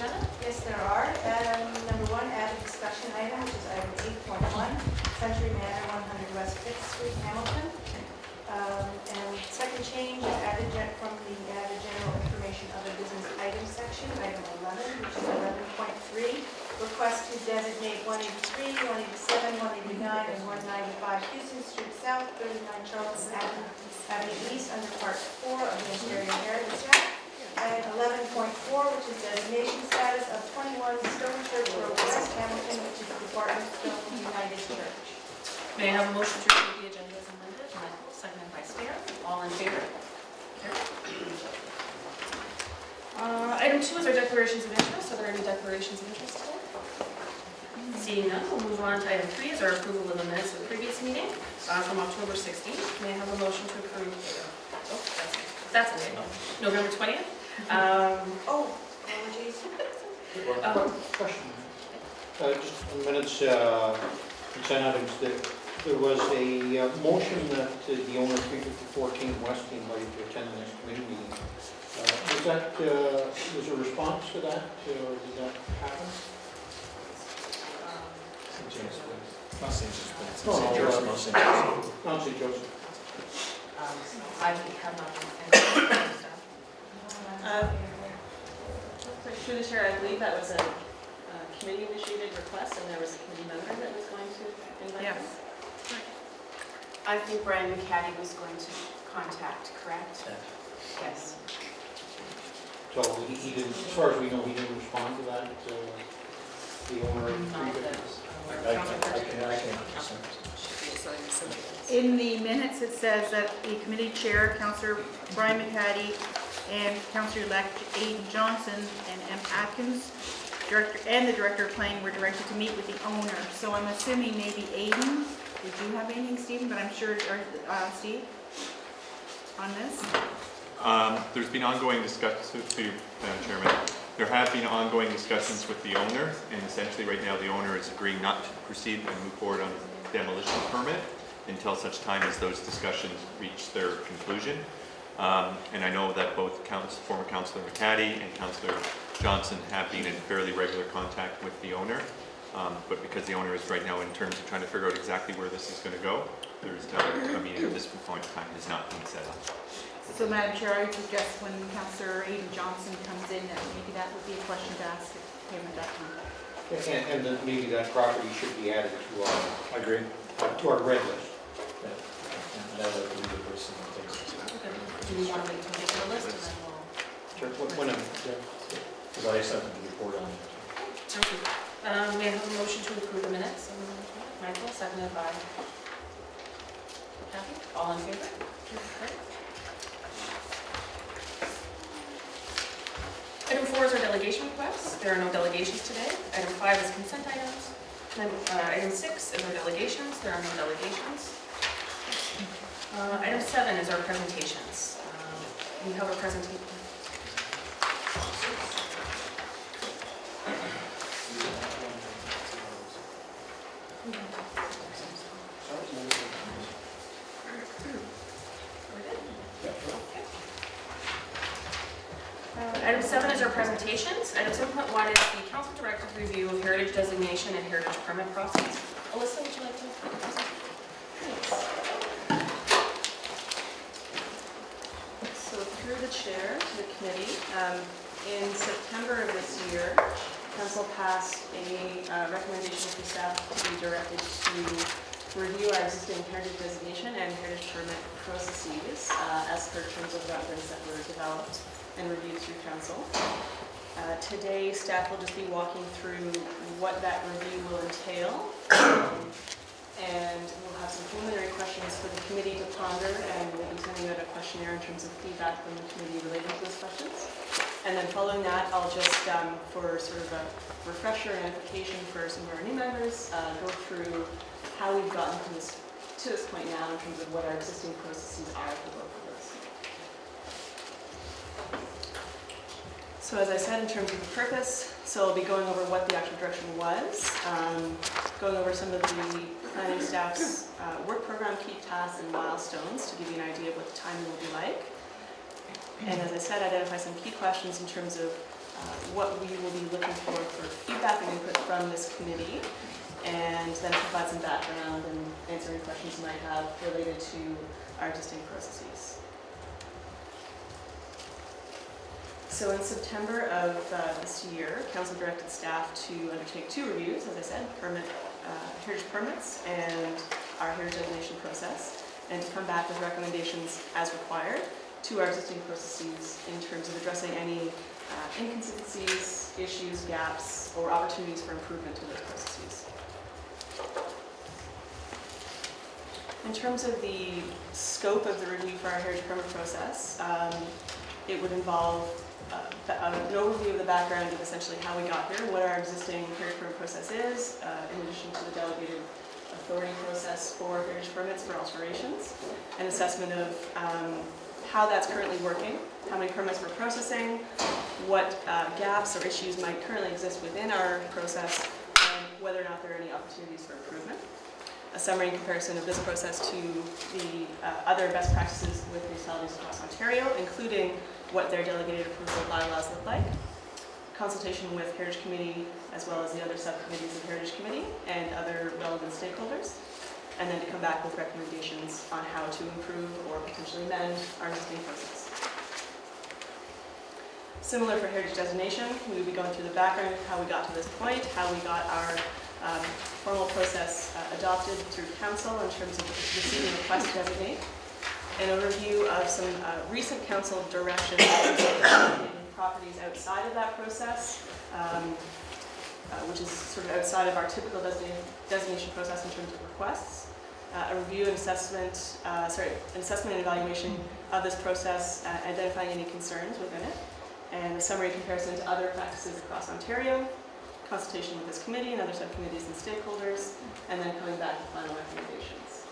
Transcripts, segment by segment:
agenda? Yes, there are. Number 1, add a discussion item, which is item 8.1, Century Manor, 100 West 5th Street, Hamilton. And second change is added from the added general information other business items section, item 11, which is 11.3, request to designate 183, 187, 189, and 195 Houston Street South, 39 Charleston Avenue East under Part 4 of the Ontario Heritage Act. And 11.4, which is designation status of 21 Stone Church Road, West Hamilton, which is the Department Stone United Church. May I have a motion to approve the agenda as amended? Michael, seconded by Stair. All in favor? Item 2 is our declarations of interest. Are there any declarations of interest today? Seeing none, we'll move on to item 3 is our approval of the minutes of the previous meeting from October 16th. May I have a motion to approve? That's okay. November 20th. Apologies. Question. Just a minute's consent items. There was a motion that the owner of 35014 West be invited to attend the next committee meeting. Was a response to that, or did that happen? Not St. Joseph's. No, St. Joseph. no, St. Joseph. Not St. Joseph. I have not been. Through the chair, I believe that was a committee-initiated request, and there was a committee member that was going to invite Yes. them. I think Brian McCaddy was going to contact, correct? Yes. So he didn't, as far as we know, he didn't respond to that, the owner of 350. I can. In the minutes, it says that the committee chair, Councillor Brian McCaddy, and Councillor-elect Aidan Johnson and M. Atkins, the director of planning, were directed to meet with the owner. So I'm assuming maybe Aidan. Did you have anything, Stephen? But I'm sure, Steve, on this? There's been ongoing discussions, to you, Madam Chairman. There have been ongoing discussions with the owner, and essentially right now the owner is agreeing not to proceed and move forward on a demolition permit until such time as those discussions reach their conclusion. And I know that both former Councillor McCaddy and Councillor Johnson have been in fairly regular contact with the owner, but because the owner is right now in terms of trying to figure out exactly where this is going to go, there's a meeting at this point in time has not been set up. So, Madam Chair, I would suggest when Councillor Aidan Johnson comes in, that maybe that would be a question to ask him at that time. And then maybe that property should be added to our, I agree. to our red list. Yeah. And that would be the person that takes it. Do we want to wait until we get to the list and then we'll... Sure. Whenever. Because I accepted the report on it. Thank you. May I have a motion to approve the minutes? Michael, seconded by Kathy. All in favor? Okay. Item 4 is our delegation requests. There are no delegations today. Item 5 is consent items. Then, item 6 is our delegations. There are no delegations. Item 7 is our presentations. We have a presentation. Item 7 is our presentations. Item 7.1 is the Council Director's review of heritage designation and heritage permit process. Alyssa, would you like to present? So through the chair to the committee, in September of this year, Council passed a recommendation for staff to be directed to review our existing heritage designation and heritage permit processes as per terms of reference that were developed and reviewed through Council. Today, staff will just be walking through what that review will entail, and we'll have some preliminary questions for the committee to ponder, and we'll be sending out a questionnaire in terms of feedback from the committee related to those questions. And then following that, I'll just, for sort of a refresher and application for some of our new members, go through how we've gotten to this point now in terms of what our existing processes are for both of those. So as I said, in terms of the purpose, so I'll be going over what the actual direction was, going over some of the planning staff's work program, key tasks, and milestones to give you an idea of what the timing will be like. And as I said, identify some key questions in terms of what we will be looking for feedback and input from this committee, and then provide some background and answer any questions you might have related to our existing processes. So in September of this year, Council directed staff to undertake 2 reviews, as I said, heritage permits and our heritage designation process, and to come back with recommendations as required to our existing processes in terms of addressing any inconsistencies, issues, gaps, or opportunities for improvement to those processes. In terms of the scope of the review for our heritage permit process, it would involve an overview of the background of essentially how we got here, what our existing heritage permit process is, in addition to the delegated authority process for heritage permits for alterations, an assessment of how that's currently working, how many permits we're processing, what gaps or issues might currently exist within our process, and whether or not there are any opportunities for improvement. A summary and comparison of this process to the other best practices with municipalities across Ontario, including what their delegated approval bylaws look like, consultation with Heritage Committee as well as the other subcommittees of Heritage Committee and other relevant stakeholders, and then to come back with recommendations on how to improve or potentially amend our existing process. Similar for heritage designation, we will be going through the background of how we got to this point, how we got our formal process adopted through council in terms of receiving requests to designate, an overview of some recent council direction in properties outside of that process, which is sort of outside of our typical designation process in terms of requests, a review and assessment, an assessment and evaluation of this process, identifying any concerns within it, and a summary comparison to other practices across Ontario, consultation with this committee and other subcommittees and stakeholders, and then coming back with final recommendations.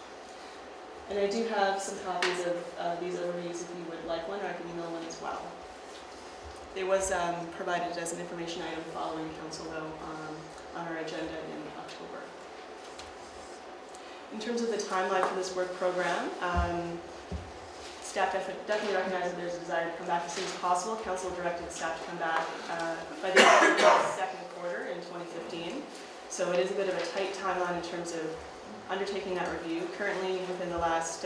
And I do have some copies of these overviews if you would like one, or I can email one as well. It was provided as an information item following council though on our agenda in October. In terms of the timeline for this work program, staff definitely recognizes that there's a desire to come back as soon as possible. Council directed staff to come back by the end of the second quarter in 2015. So it is a bit of a tight timeline in terms of undertaking that review. Currently, within the last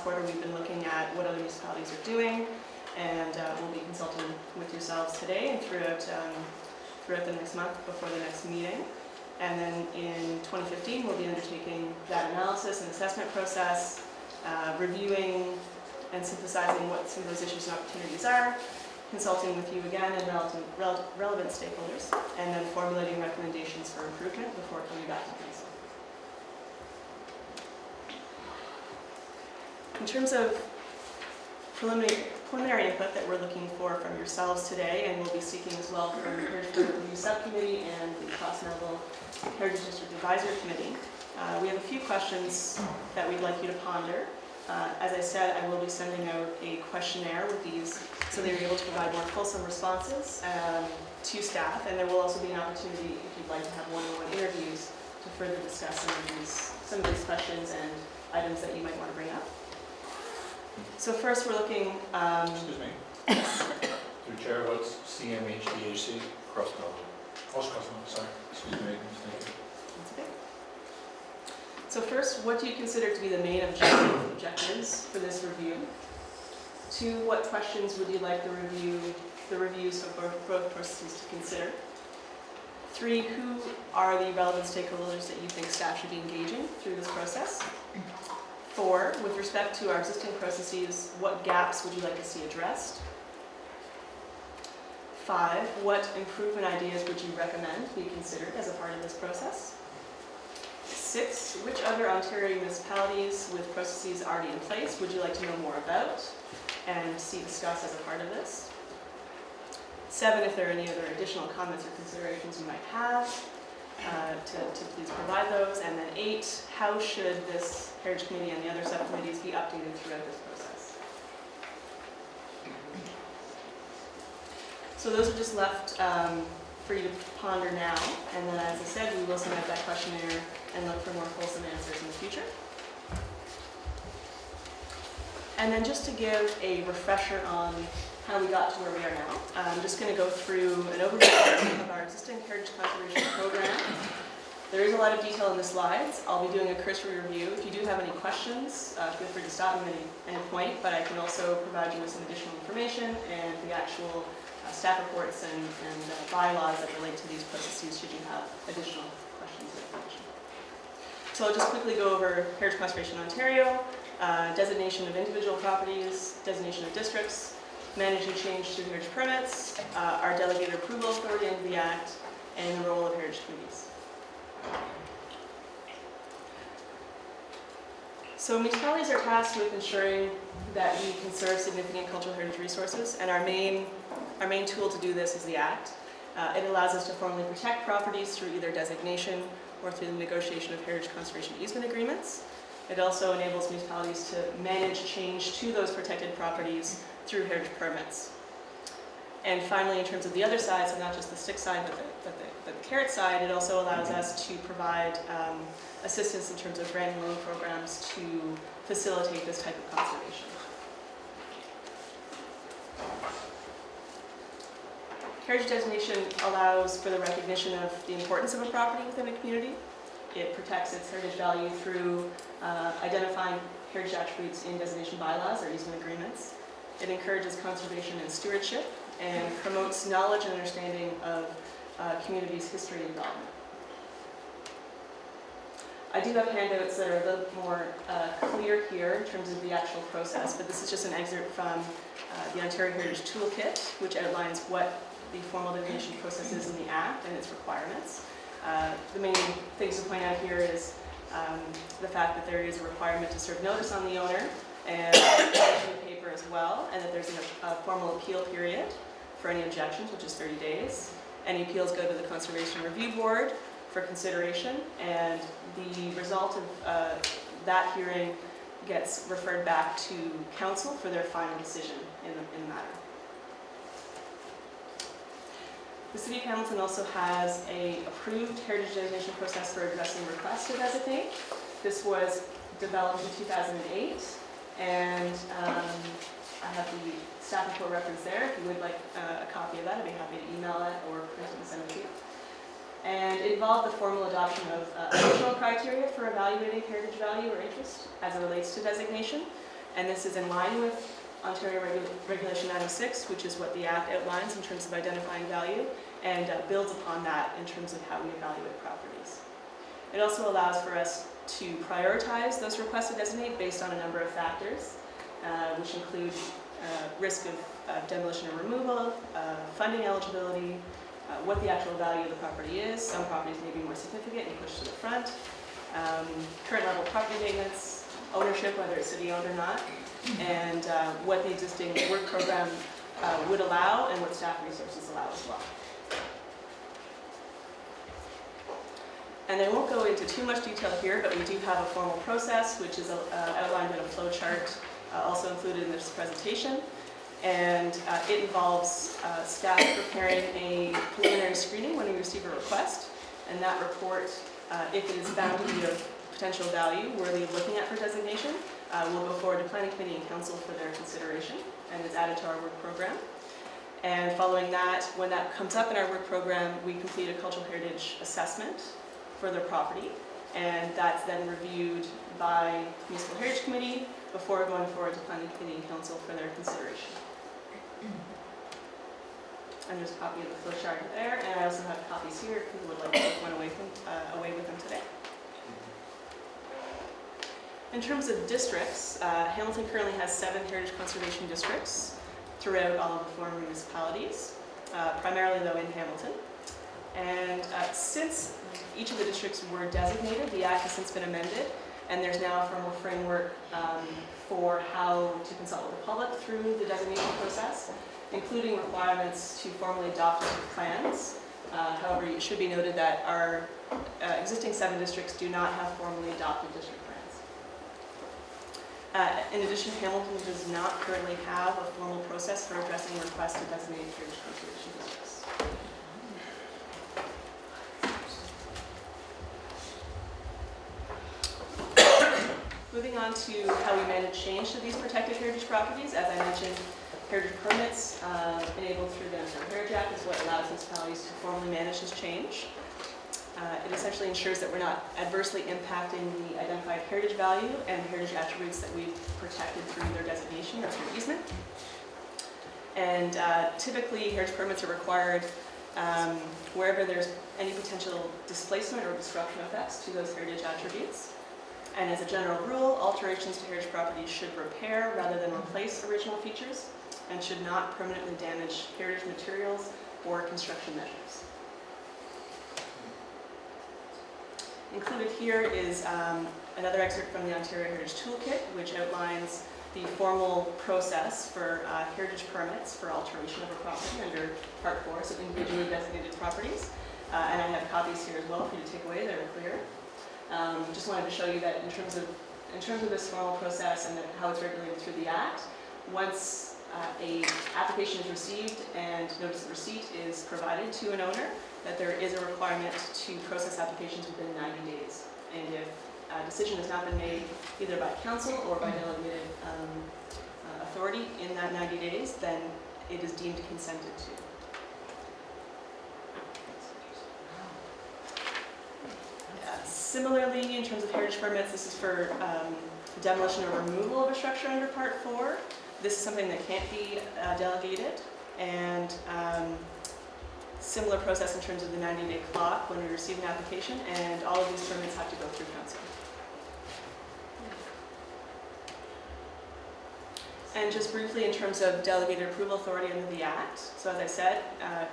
quarter, we've been looking at what other municipalities are doing, and we'll be consulting with yourselves today and throughout the next month before the next meeting. And then in 2015, we'll be undertaking that analysis and assessment process, reviewing and synthesizing what some of those issues and opportunities are, consulting with you again and relevant stakeholders, and then formulating recommendations for improvement before coming back to council. In terms of preliminary input that we're looking for from yourselves today, and we'll be seeking as well from the Heritage Review Subcommittee and the Cross-Melville Heritage District Advisory Committee, we have a few questions that we'd like you to ponder. As I said, I will be sending out a questionnaire with these so they're able to provide more fulsome responses to staff, and there will also be an opportunity if you'd like to have one-on-one interviews to further discuss some of these questions and items that you might want to bring up. So first we're looking... Excuse me. Through Chair, what's CMHDAC? Cross-Melville. Cross-Melville, sorry. Excuse me, thank you. That's okay. So first, what do you consider to be the main objectives for this review? 2, what questions would you like the reviews of both processes to consider? 3, who are the relevant stakeholders that you think staff should be engaging through this process? 4, with respect to our existing processes, what gaps would you like to see addressed? 5, what improvement ideas would you recommend be considered as a part of this process? 6, which other Ontario municipalities with processes already in place would you like to know more about and see discussed as a part of this? 7, if there are any other additional comments or considerations you might have, to please provide those. And then 8, how should this Heritage Committee and the other subcommittees be updated throughout this process? So those are just left for you to ponder now, and then as I said, we will send out that questionnaire and look for more fulsome answers in the future. And then just to give a refresher on how we got to where we are now. I'm just going to go through an overview of our existing heritage conservation program. There is a lot of detail in the slides. I'll be doing a cursory review. If you do have any questions, feel free to stop me at any point, but I can also provide you with some additional information and the actual staff reports and bylaws that relate to these processes should you have additional questions or information. So I'll just quickly go over Heritage Conservation Ontario, designation of individual properties, designation of districts, managing change through heritage permits, our delegated approval authority under the Act, and the role of heritage committees. So municipalities are tasked with ensuring that we conserve significant cultural heritage resources, and our main tool to do this is the Act. It allows us to formally protect properties through either designation or through the negotiation of heritage conservation easement agreements. It also enables municipalities to manage change to those protected properties through heritage permits. And finally, in terms of the other side, so not just the stick side, but the carrot side, it also allows us to provide assistance in terms of grant and loan programs to facilitate this type of conservation. Heritage designation allows for the recognition of the importance of a property within a community. It protects its heritage value through identifying heritage attributes in designation bylaws or easement agreements. It encourages conservation and stewardship and promotes knowledge and understanding of communities' history and development. I do have handouts that are a little more clear here in terms of the actual process, but this is just an excerpt from the Ontario Heritage Toolkit, which outlines what the formal designation process is in the Act and its requirements. The main things to point out here is the fact that there is a requirement to serve notice on the owner and in the paper as well, and that there's a formal appeal period for any objections, which is 30 days. Any appeals go to the Conservation Review Board for consideration, and the result of that hearing gets referred back to Council for their final decision in the matter. The City of Hamilton also has an approved heritage designation process for addressing requests to designate. This was developed in 2008, and I have the staff report reference there. If you would like a copy of that, I'd be happy to email it or print it and send it to you. And it involved the formal adoption of additional criteria for evaluating heritage value or interest as it relates to designation. And this is in line with Ontario Regulation 906, which is what the Act outlines in terms of identifying value, and builds upon that in terms of how we evaluate properties. It also allows for us to prioritize those requests to designate based on a number of factors, which include risk of demolition or removal, funding eligibility, what the actual value of the property is. Some properties may be more significant and pushed to the front. Current level property maintenance, ownership, whether it's city-owned or not, and what the existing work program would allow and what staff resources allow as well. And I won't go into too much detail here, but we do have a formal process which is outlined in a flow chart also included in this presentation. And it involves staff preparing a preliminary screening when we receive a request. And that report, if it is found to be of potential value worthy of looking at for designation, will go forward to Planning Committee and Council for their consideration and is added to our work program. And following that, when that comes up in our work program, we complete a cultural heritage assessment for their property. And that's then reviewed by Municipal Heritage Committee before going forward to Planning Committee and Council for their consideration. And there's a copy of the flow chart there, and I also have copies here if people would like to take one away with them today. In terms of districts, Hamilton currently has 7 heritage conservation districts throughout all of the former municipalities, primarily though in Hamilton. And since each of the districts were designated, the Act has since been amended, and there's now a formal framework for how to consult with the public through the designation process, including requirements to formally adopt district plans. However, it should be noted that our existing 7 districts do not have formally adopted district plans. In addition, Hamilton does not currently have a formal process for addressing requests to designate heritage conservation districts. Moving on to how we manage change to these protected heritage properties. As I mentioned, heritage permits enabled through the Ontario Heritage Act is what allows municipalities to formally manage this change. It essentially ensures that we're not adversely impacting the identified heritage value and heritage attributes that we've protected through their designation or through easement. And typically, heritage permits are required wherever there's any potential displacement or disruption effects to those heritage attributes. And as a general rule, alterations to heritage properties should repair rather than replace original features and should not permanently damage heritage materials or construction measures. Included here is another excerpt from the Ontario Heritage Toolkit, which outlines the formal process for heritage permits for alteration of a property under Part 4, so individually designated properties. And I have copies here as well for you to take away, they're clear. Just wanted to show you that in terms of this formal process and how it's regulated through the Act, once a application is received and notice of receipt is provided to an owner, that there is a requirement to process applications within 90 days. And if a decision has not been made either by council or by delegated authority in that 90 days, then it is deemed consented to. Similarly, in terms of heritage permits, this is for demolition or removal of a structure under Part 4. This is something that can't be delegated, and similar process in terms of the 90-day clock when we receive an application, and all of these permits have to go through council. And just briefly in terms of delegated approval authority under the Act, so as I said,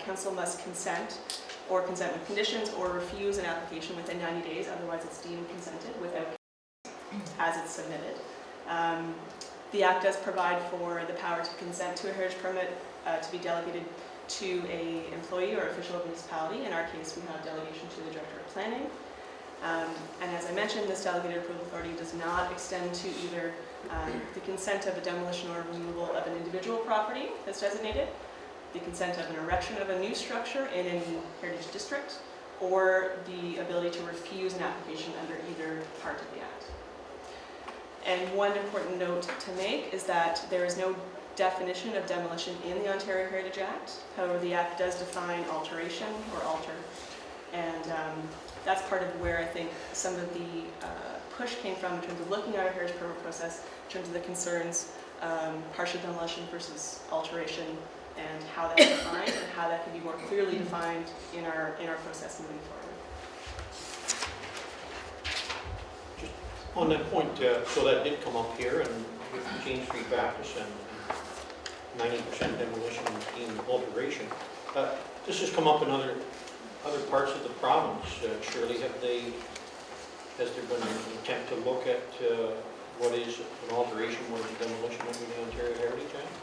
council must consent or consent with conditions or refuse an application within 90 days, otherwise it's deemed consented without as it's submitted. The Act does provide for the power to consent to a heritage permit to be delegated to an employee or official of municipality. In our case, we have delegation to the Director of Planning. And as I mentioned, this delegated approval authority does not extend to either the consent of a demolition or removal of an individual property that's designated, the consent of an erection of a new structure in any heritage district, or the ability to refuse an application under either part of the Act. And one important note to make is that there is no definition of demolition in the Ontario Heritage Act. However, the Act does define alteration or alter. And that's part of where I think some of the push came from in terms of looking at our heritage permit process, in terms of the concerns, partial demolition versus alteration, and how that's defined and how that can be more clearly defined in our process moving forward. On that point, so that did come up here, and with James Street Baptist and 90% demolition and alteration. This has come up in other parts of the province. Surely, has there been an attempt to look at what is an alteration, what is a demolition under the Ontario Heritage Act?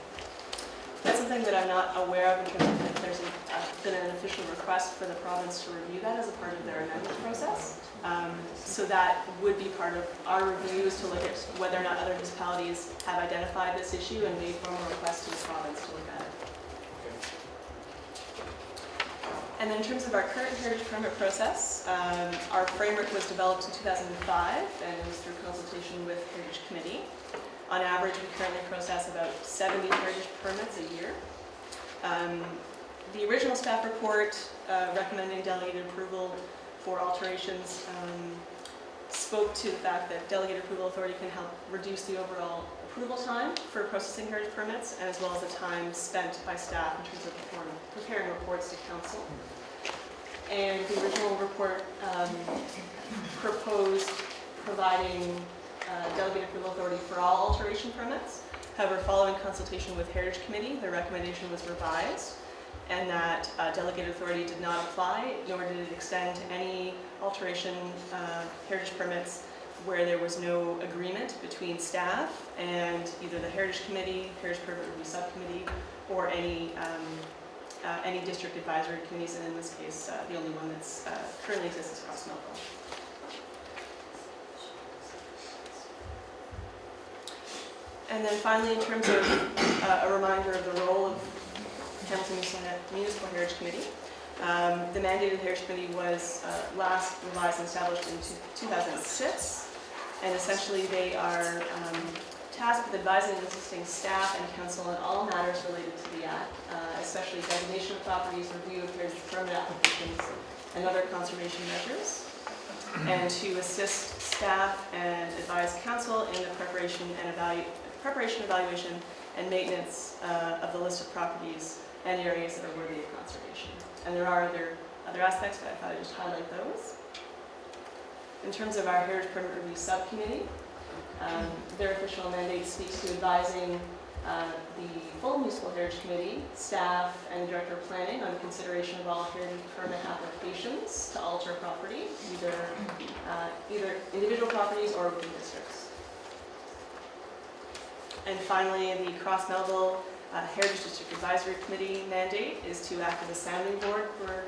That's something that I'm not aware of in terms of if there's been an official request for the province to review that as a part of their amendment process. So that would be part of our reviews to look at whether or not other municipalities have identified this issue and made formal requests to the province to look at it. And then in terms of our current heritage permit process, our framework was developed in 2005 and it was through consultation with Heritage Committee. On average, we currently process about 70 heritage permits a year. The original staff report recommending delegated approval for alterations spoke to the fact that delegated approval authority can help reduce the overall approval time for processing heritage permits, and as well as the time spent by staff in terms of preparing reports to council. And the original report proposed providing delegated approval authority for all alteration permits. However, following consultation with Heritage Committee, the recommendation was revised, and that delegated authority did not apply, nor did it extend to any alteration heritage permits where there was no agreement between staff and either the Heritage Committee, Heritage Permit Review Subcommittee, or any district advisory committees, and in this case, the only one that's currently exists is Cross Melville. And then finally, in terms of a reminder of the role of Hamilton Municipal Heritage Committee, the mandated Heritage Committee was last revised and established in 2006, and essentially they are tasked with advising and assisting staff and council on all matters related to the Act, especially designation of properties, review of heritage permit applications, and other conservation measures, and to assist staff and advise council in the preparation, evaluation, and maintenance of the list of properties and areas that are worthy of conservation. And there are other aspects, but I thought I'd just highlight those. In terms of our Heritage Permit Review Subcommittee, their official mandate speaks to advising the full Municipal Heritage Committee, staff, and the Director of Planning on the consideration of all heritage permit applications to alter property, either individual properties or within districts. And finally, the Cross Melville Heritage District Advisory Committee mandate is to act as a sounding board for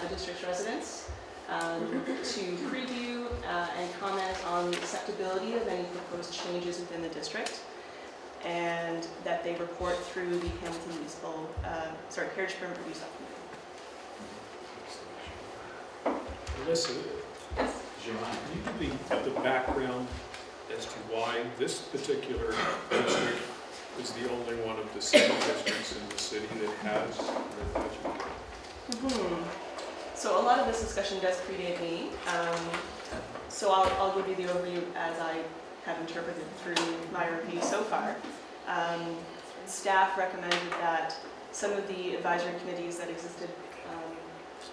the district's residents, to preview and comment on the acceptability of any proposed changes within the district, and that they report through the Hamilton Heritage Permit Review Subcommittee. Melissa, can you give the background as to why this particular district is the only one of the 7 districts in the city that has an advisory committee? So a lot of this discussion does predate me, so I'll give you the overview as I have interpreted through my review so far. Staff recommended that some of the advisory committees that existed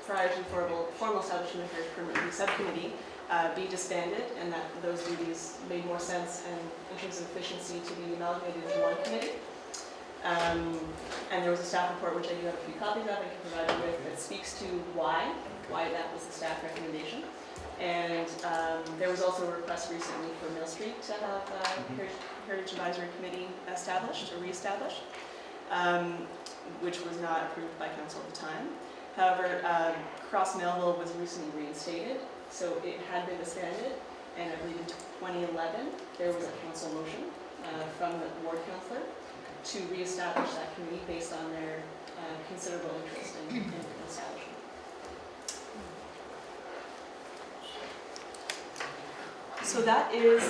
prior to formal establishment of the Heritage Permit Review Subcommittee be disbanded, and that those duties made more sense and in terms of efficiency to be amalgamated into one committee. And there was a staff report, which I do have a few copies of, I can provide you with, that speaks to why that was the staff recommendation. And there was also a request recently for Mill Street to have Heritage Advisory Committee established or re-established, which was not approved by council at the time. However, Cross Melville was recently reinstated, so it had been disbanded, and I believe in 2011 there was a council motion from the ward councillor to re-establish that committee based on their considerable interest in establishment. So that is,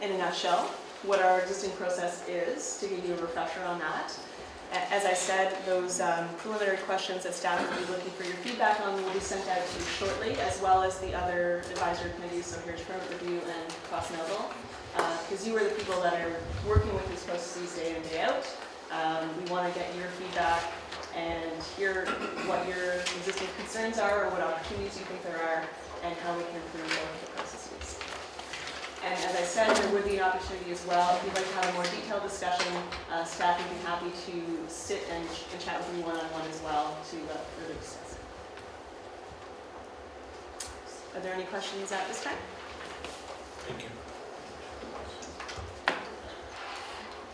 in a nutshell, what our existing process is, to give you a refresher on that. As I said, those preliminary questions that staff will be looking for your feedback on will be sent out to you shortly, as well as the other advisory committees, so Heritage Permit Review and Cross Melville, because you are the people that are working with these processes day in, day out. We want to get your feedback and hear what your existing concerns are, or what opportunities you think there are, and how we can improve both the processes. And as I said, there would be an opportunity as well, if you'd like to have a more detailed discussion, staff would be happy to sit and chat with you one-on-one as well to further discuss it. Are there any questions at this time? Thank you.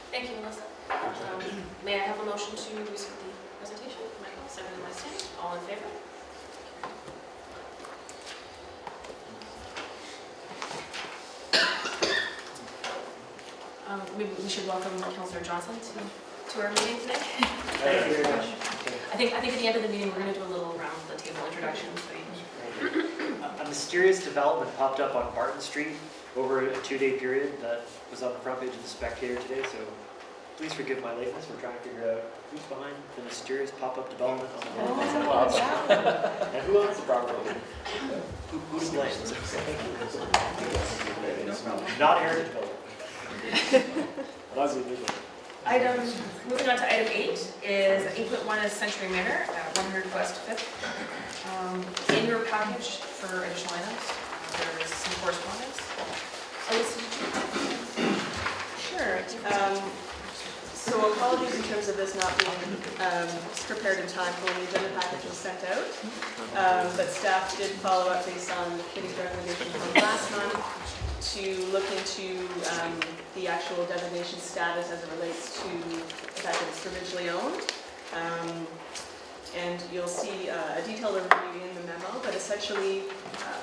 Thank you, Melissa. May I have a motion to receive the presentation? Michael, seconded by Stan. All in favor? We should welcome Councillor Johnson to our meeting today. Thank you very much. I think at the end of the meeting, we're going to do a little round the table introduction. A mysterious development popped up on Martin Street over a 2-day period that was on the front page of the Spectator today, so please forgive my lateness. We're trying to figure out who's behind the mysterious pop-up development on the road. And who owns the property? Who to blame? Not Heritage Building. Moving on to item 8 is 8.1 is Century Manor at 100 West 5th. In your package for additional items, there is some correspondence. Sure. So apologies in terms of this not being prepared in time for when the agenda package was sent out. But staff did follow up based on the committee's recommendation from last month to look into the actual designation status as it relates to the fact that it's provincially owned. And you'll see a detailed overview in the memo, but essentially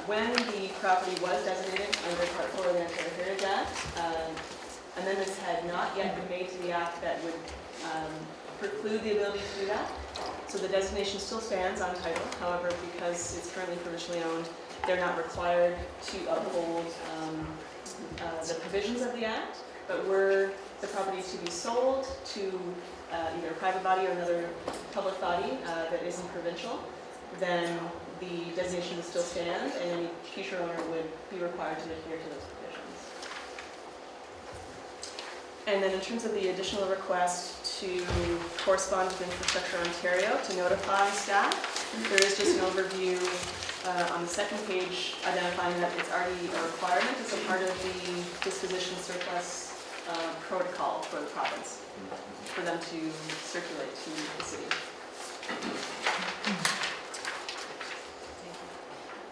when the property was designated under Part 4 of the Ontario Heritage Act, amendments had not yet been made to the Act that would preclude the ability to do that. So the designation still stands on title. However, because it's currently provincially owned, they're not required to uphold the provisions of the Act. But were the property to be sold to either a private body or another public body that isn't provincial, then the designation would still stand, and any future owner would be required to adhere to those provisions. And then in terms of the additional request to correspond with Infrastructure Ontario to notify staff, there is just an overview on the second page identifying that it's already a requirement as a part of the disposition surplus protocol for the province, for them to circulate to the city.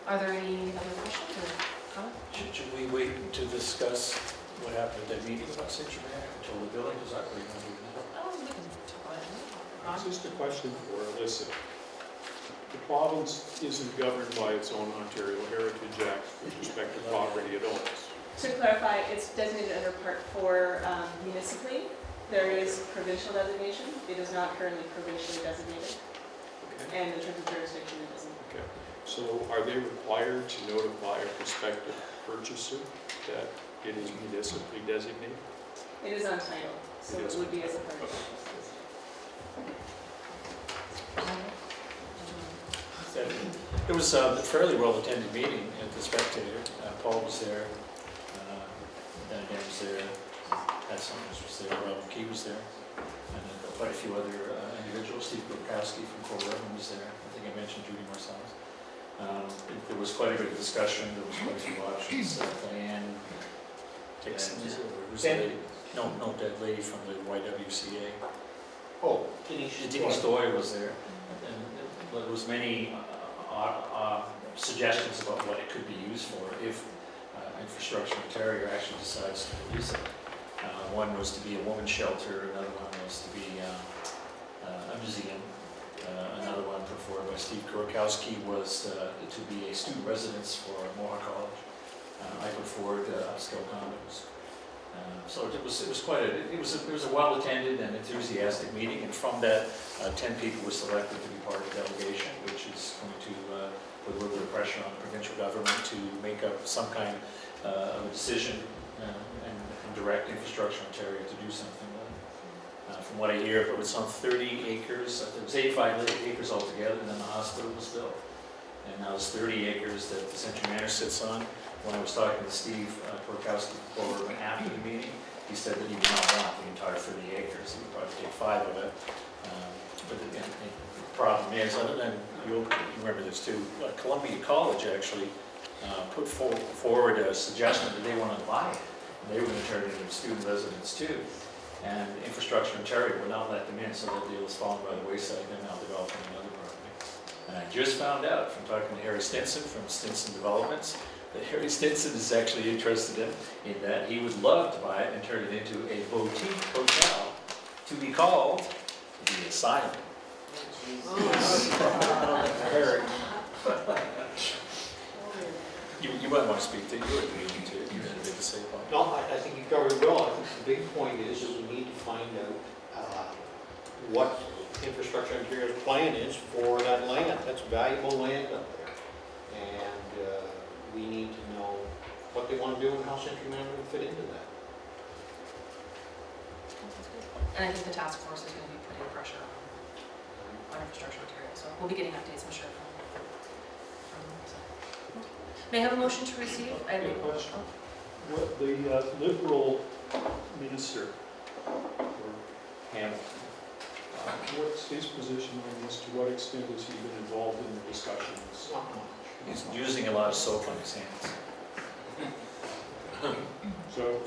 Are there any other questions or comments? Should we wait to discuss what happened at that meeting about Century Manor until the building is up, or you want to do that? Oh, we can talk about it. It's just a question for Alyssa. The province isn't governed by its own Ontario Heritage Act with respect to property it owns. To clarify, it's designated under Part 4 municipally. There is provincial designation. It is not currently provincially designated. Okay. And in terms of jurisdiction, it isn't. Okay. So are they required to notify a prospective purchaser that it is municipally designated? It is untitled, so It it is would be as a part of the It was a fairly well-attended meeting at the Spectator. Paul was there, Dan was there, Pat Summers was there, Robin Key was there, and quite a few other individuals. Steve Grokowski from Core Urban was there. I think I mentioned Judy Marsalis. There was quite a bit of discussion. There was quite a few options. Diane Dixon, who's the lady? No, that lady from the YWCA. Oh, Denise Story was there, and there was many suggestions about what it could be used for if Infrastructure Ontario actually decides to release it. One was to be a woman's shelter, another one was to be a museum, another one put forward by Steve Kurokowski was to be a student residence for Mohawk College. I put forward upscale condos. So it was quite it was a well-attended and enthusiastic meeting, and from that, 10 people were selected to be part of the delegation, which is going to put a little bit of pressure on the provincial government to make up some kind of a decision and direct Infrastructure Ontario to do something with it. From what I hear, it was on 30 acres. It was 85 acres altogether, and then the hospital was built. And now it's 30 acres that the Century Manor sits on. When I was talking to Steve Kurokowski after the meeting, he said that he would not want the entire 30 acres. He would probably take 5 of it. But the problem is, other than, you'll remember this too, Columbia College actually put forward a suggestion that they wanted to buy it. And they were going to turn it into student residence too. And Infrastructure Ontario would not let them in, so that deal was fallen by the wayside. They're now developing another property. And I just found out from talking to Harry Stinson from Stinson Developments that Harry Stinson is actually interested in that. He would love to buy it and turn it into a boutique hotel to be called the Asylum. Harry. You might want to speak to you at the meeting too. You had a bit to say about it. No, I think you covered it well. I think the big point is that we need to find out what Infrastructure Ontario's plan is for that land. That's valuable land up there. And we need to know what they want to do and how Century Manor will fit into that. And I think the task force is going to be putting pressure on Infrastructure Ontario, so we'll be getting updates, I'm sure, from them. May I have a motion to receive? I have a question. What the Liberal minister, or Hamilton, what's his position on this? To what extent has he been involved in the discussions? Not much. He's using a lot of soap on his hands. So,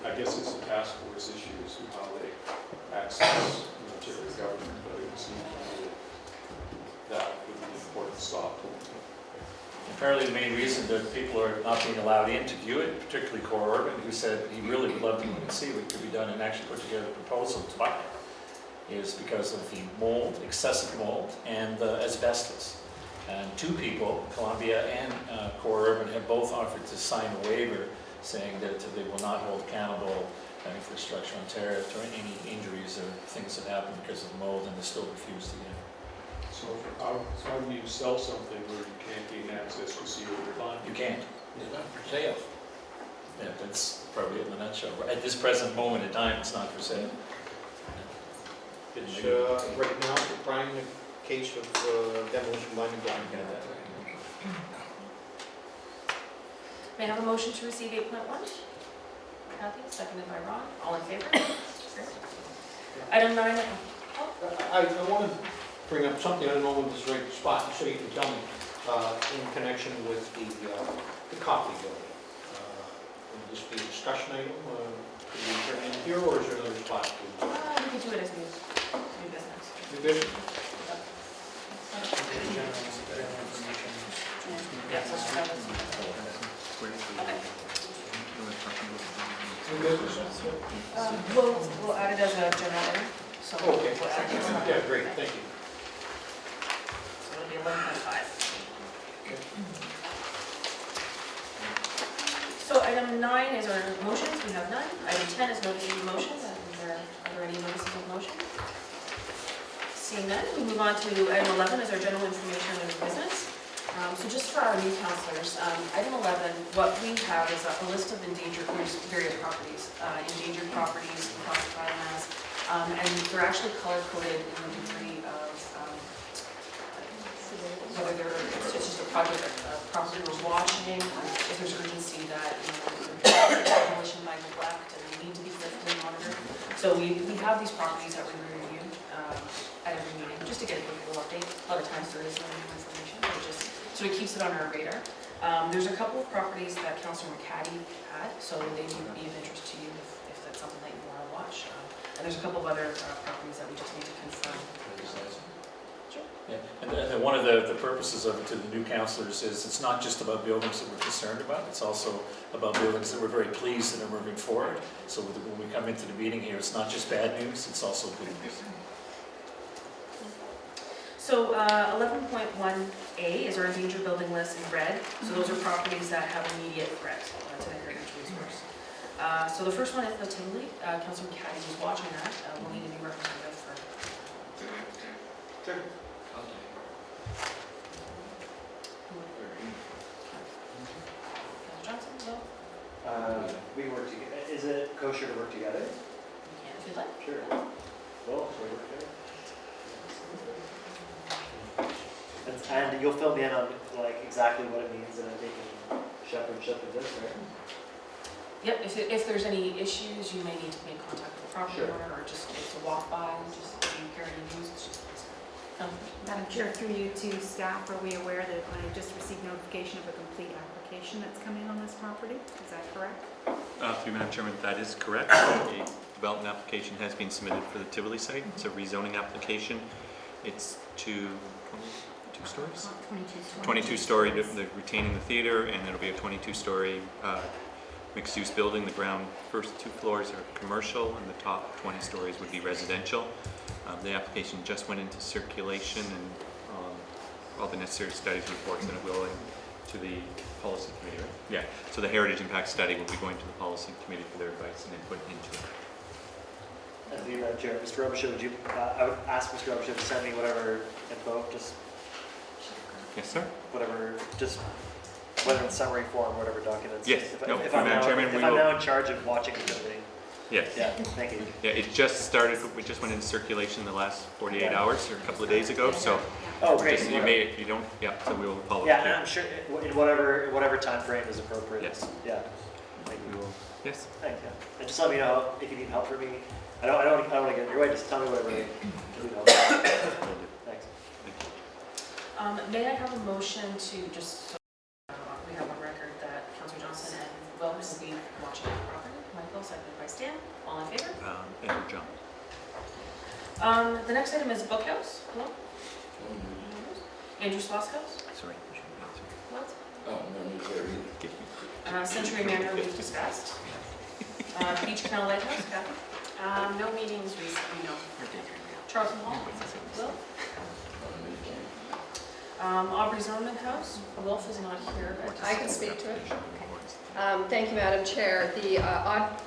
I guess it's a task force issue as to how they access Ontario government, but it would seem to me that would be an important stop. Apparently the main reason that people are not being allowed in to view it, particularly Core Urban, who said he really would love to come and see what could be done and actually put together a proposal to buy it, is because of the mold, excessive mold, and the asbestos. And 2 people, Columbia and Core Urban, have both offered to sign a waiver saying that they will not hold accountable Infrastructure Ontario for any injuries or things that happen because of mold, and they still refuse to get it. So how do you sell something where you can't gain access to see what you're buying? You can't. It's not for sale. Yeah, that's probably it in a nutshell. At this present moment in time, it's not for sale. It's, right now, the prime case of demolition by neglect. May I have a motion to receive 8.1? Kathy, seconded by Ron. All in favor? Item 9. I want to bring up something, I don't know if this is the right spot, so you can tell me, in connection with the coffee building. Will this be a discussion item? Could we turn in here, or is there another spot? We could do it as new business. New business? Yes, let's try this. Okay. New business? We'll add it as a general item. So Okay. we'll add it as a- Yeah, great, thank you. So it'll be 11.5. So item 9 is our motions, we have none. Item 10 is notices of motion. Are there any notices of motion? Seeing none, we move on to item 11 is our general information and business. So just for our new councilors, item 11, what we have is a list of endangered, there's various properties, endangered properties, we classify them as, and they're actually color-coded in the degree of whether it's just a project, a property we're watching, if there's urgency that, demolition by neglect and they need to be lifted and monitored. So we have these properties that we review at every meeting, just to get a quick little update. A lot of times there is no new information, but so it keeps it on our radar. There's a couple of properties that Councillor McCaddy had, so they would be of interest to you if that's something that you want to watch. And there's a couple of other properties that we just need to confirm. Sure. Yeah, and then one of the purposes of it to the new councillors is it's not just about buildings that we're concerned about, it's also about buildings that we're very pleased that are moving forward. So when we come into the meeting here, it's not just bad news, it's also good news. So 11.1A is our endangered building list in red. So those are properties that have immediate threat to the heritage resource. So the first one is the Tivoli. Councillor McCaddy is watching that. We'll need a new representative for. Sure. Councillor Johnson, Will? We can work together. Is it kosher to work together? You can if you'd like. Sure. Well, shall we work together? And you'll fill me in on like exactly what it means and I think shepherd this, right? Yep, if there's any issues, you may need to make contact with the property Sure. owner or just it's a walk by, just if you hear any news, it's just Madam Chair, through you to staff, are we aware that I just received notification of a complete application that's coming on this property? Is that correct? Through Madam Chairman, that is correct. A development application has been submitted for the Tivoli site. It's a rezoning application. It's to 22 stories? 22-story, retaining the theater, and it'll be a 22-story mixed-use building. The ground first 2 floors are commercial, and the top 20 stories would be residential. The application just went into circulation, and all the necessary studies, reports, and it will to the policy committee, right? Yeah. So the heritage impact study will be going to the policy committee for their advice and input into it. And the Chair, Mr. Robichaud, would you? I would ask Mr. Robichaud to send me whatever info, just Yes, sir. whatever, just whether in summary form, whatever documents. Yes. If, No, if I'm Madam now, Chairman, if we I'm will- now in charge of watching the building. Yes. Yeah. Thank you. Yeah, it just started. We just went into circulation the last 48 hours or a couple of days ago. So Oh, great. just, you may, if you don't, yeah. So we will follow. Yeah, and I'm sure in whatever time frame is appropriate. Yes. Yeah. Thank We you. will. Yes. Thank you. And just let me know if you need help from me. I don't want to get in your way. Just tell me whatever you need help. Will do. Thanks. Thank you. May I have a motion to just, so we have on record that Councillor Johnson and Will will be watching the property. Michael, seconded by Stan. All in favor? Andrew John. The next item is Bookhouse. Hello? Andrew Sloss House? Sorry. What? Oh, no need there either. Century Manor we've discussed. Beach Canal Lighthouse, Kathy? No meetings recently, no. Charlton Hall? Will? Aubrey Zimmerman House? Wolf is not here, but. I can speak to it. Thank you, Madam Chair. The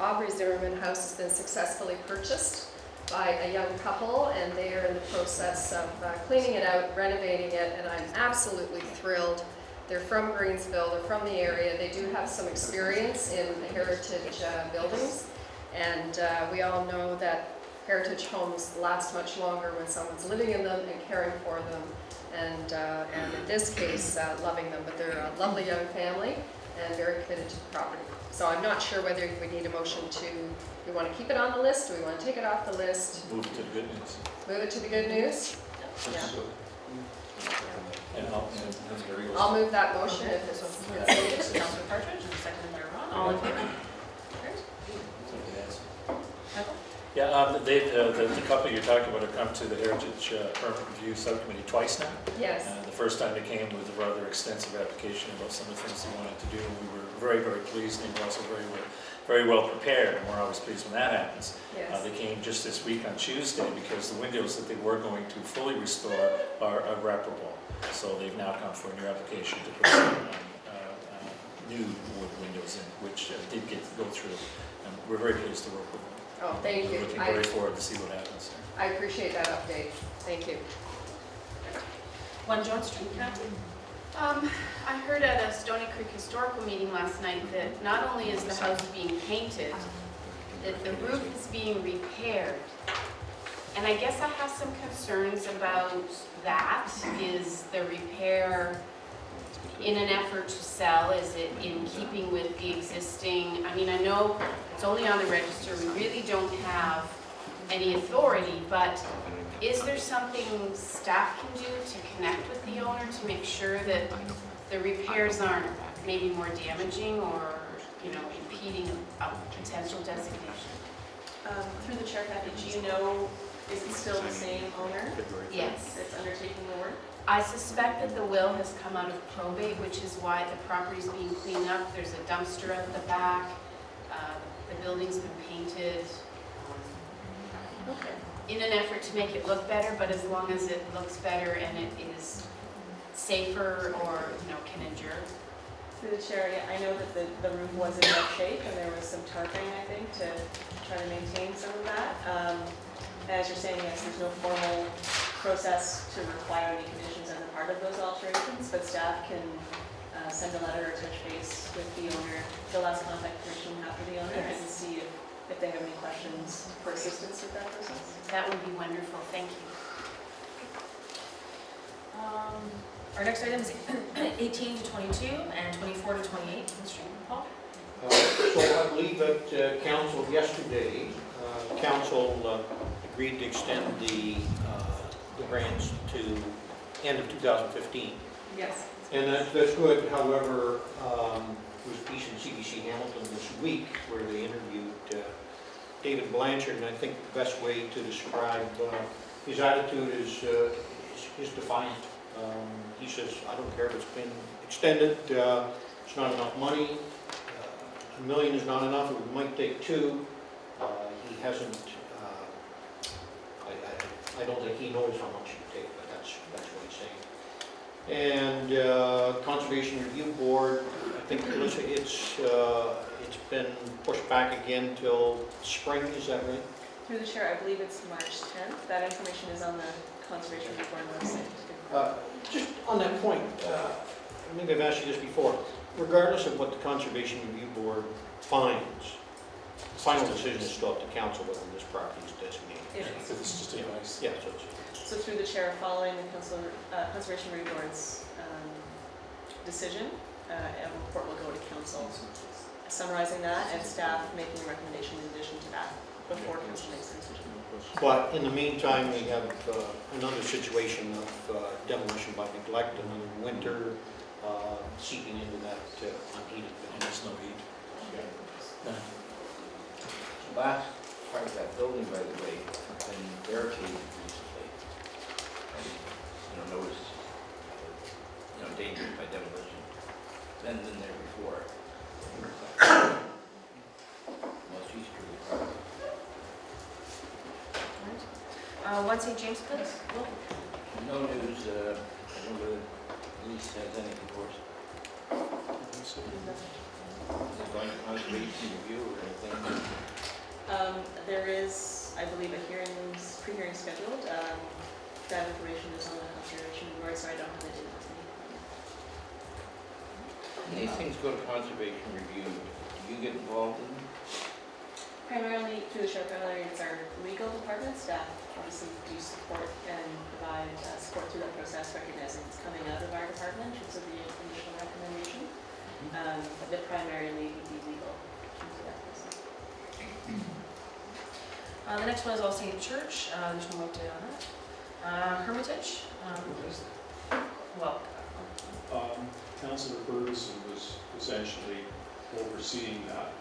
Aubrey Zimmerman House has been successfully purchased by a young couple, and they are in the process of cleaning it out, renovating it, and I'm absolutely thrilled They're from Greensville, they're from the area, they do have some experience in the heritage buildings. And we all know that heritage homes last much longer when someone's living in them and caring for them, and in this case, loving them. But they're a lovely young family and very committed to the property. So I'm not sure whether we need a motion to, we want to keep it on the list, do we want to take it off the list? Move to the good news. Move it to the good news? Yeah. And I'll move that motion if it's Moved by Councilor Partridge and seconded by Ron. All in favor? Carried. Michael? Yeah, the couple you're talking about have come to the Heritage Permit Review Subcommittee twice now. Yes. The first time they came with a rather extensive application about some of the things they wanted to do. We were very, very pleased, and they were also very well prepared, and we're always pleased when that happens. Yes. They came just this week on Tuesday because the windows that they were going to fully restore are irreparable. So they've now come for a new application to put some new wood windows in, which did go through. And we're very pleased to work with them. Oh, thank you. We're looking very forward to see what happens. I appreciate that update. Thank you. 1 John Street, Kathy? I heard at a Stony Creek Historical meeting last night that not only is the house being painted, that the roof is being repaired. And I guess I have some concerns about that. Is the repair in an effort to sell? Is it in keeping with the existing? I mean, I know it's only on the register. We really don't have any authority, but is there something staff can do to connect with the owner to make sure that the repairs aren't maybe more damaging or, impeding a potential designation? Through the chair, Kathy, do you know, is it still the same owner Yes. that's undertaking the work? I suspect that the will has come out of probate, which is why the property's being cleaned up. There's a dumpster at the back. The building's been painted in an effort to make it look better, but as long as it looks better and it is safer or, can endure. Through the chair, yeah, I know that the roof was in rough shape and there was some tarping, I think, to try to maintain some of that. As you're saying, yes, there's no formal process to require any conditions on the part of those alterations, but staff can send a letter or touch base with the owner. They'll ask contact information after the owner and see if they have any questions for assistance with that process. That would be wonderful. Thank you. Our next item is 18 to 22 and 24 to 28 on the street. Paul? So I believe at council yesterday, council agreed to extend the grants to end of 2015. Yes. And that's good. However, it was a piece in CBC Hamilton this week where they interviewed David Blanchard, and I think the best way to describe his attitude is defiant. He says, I don't care if it's been extended, it's not enough money, $1 million is not enough, it might take $2 million. He hasn't, I don't think he knows how much it would take, but that's what he's saying. And Conservation Review Board, I think it's been pushed back again till spring, is that right? Through the chair, I believe it's March 10th. That information is on the Conservation Board website. Just on that point, maybe I've asked you this before, regardless of what the Conservation Review Board finds, the final decision is still up to council whether this property is designated. If It's just advice. Yeah, so it's, So through the chair, following the Conservation Review Board's decision, a report will go to council summarizing that and staff making a recommendation in addition to that before council makes a decision. but in the meantime, we have another situation of demolition by neglect, another winter seeping into that unheated And building. there's no heat. No. Last part of that building, by the way, has been barricaded recently. And, noticed, dangerous by demolition. Then been there before. Most East Street property. 1 St. James, please. Will? No news, I don't know whether Elise has anything for us. Is it going to conservation review or anything? There is, I believe, a pre-hearing scheduled. That information is on the Conservation Board, so I don't have the date with me. These things go to conservation review. Do you get involved in them? Primarily through the chair, primarily it's our legal department staff, obviously do support and provide support through that process, recognizing it's coming out of our department, which is the initial recommendation. But primarily the legal through that process. The next one is All Saints Church. There's no update on that. Hermitage. Well, Councillor Ferguson was essentially overseeing that.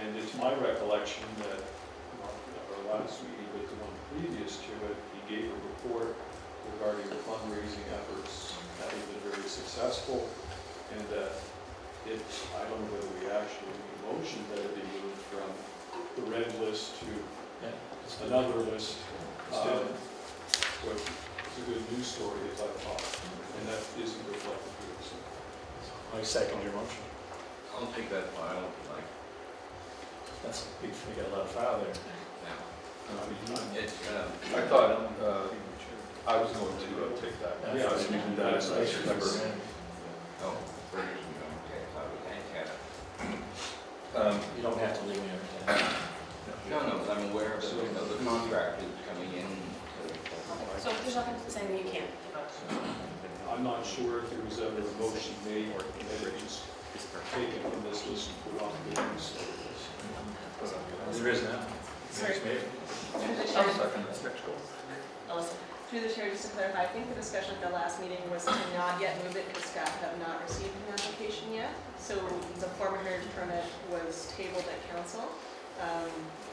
And it's my recollection that, not our last meeting, but the one previous to it, he gave a report regarding the fundraising efforts that have been very successful. And I don't know whether we actually made a motion that it be moved from the red list to another list. So it's a good news story, as I thought, and that isn't reflected here. So. I second your motion. I'll take that file, like, That's a big, we got a lot of file there. it's, I thought I was going to take that. Yeah, I didn't do that. that's nice. oh, Ferguson, okay, I thought it was Hank had it. You don't have to leave me every time. No, but I'm aware of So- the contract is coming in. so there's nothing saying that you can't. I'm not sure if there was ever a motion made or that it was taken from this list and put on the news. There is now. Sorry. Maybe. Through the chair, Alyssa. through the chair, just to clarify, I think the discussion at the last meeting was to not yet move it because staff have not received an application yet. So the former heritage permit was tabled at council.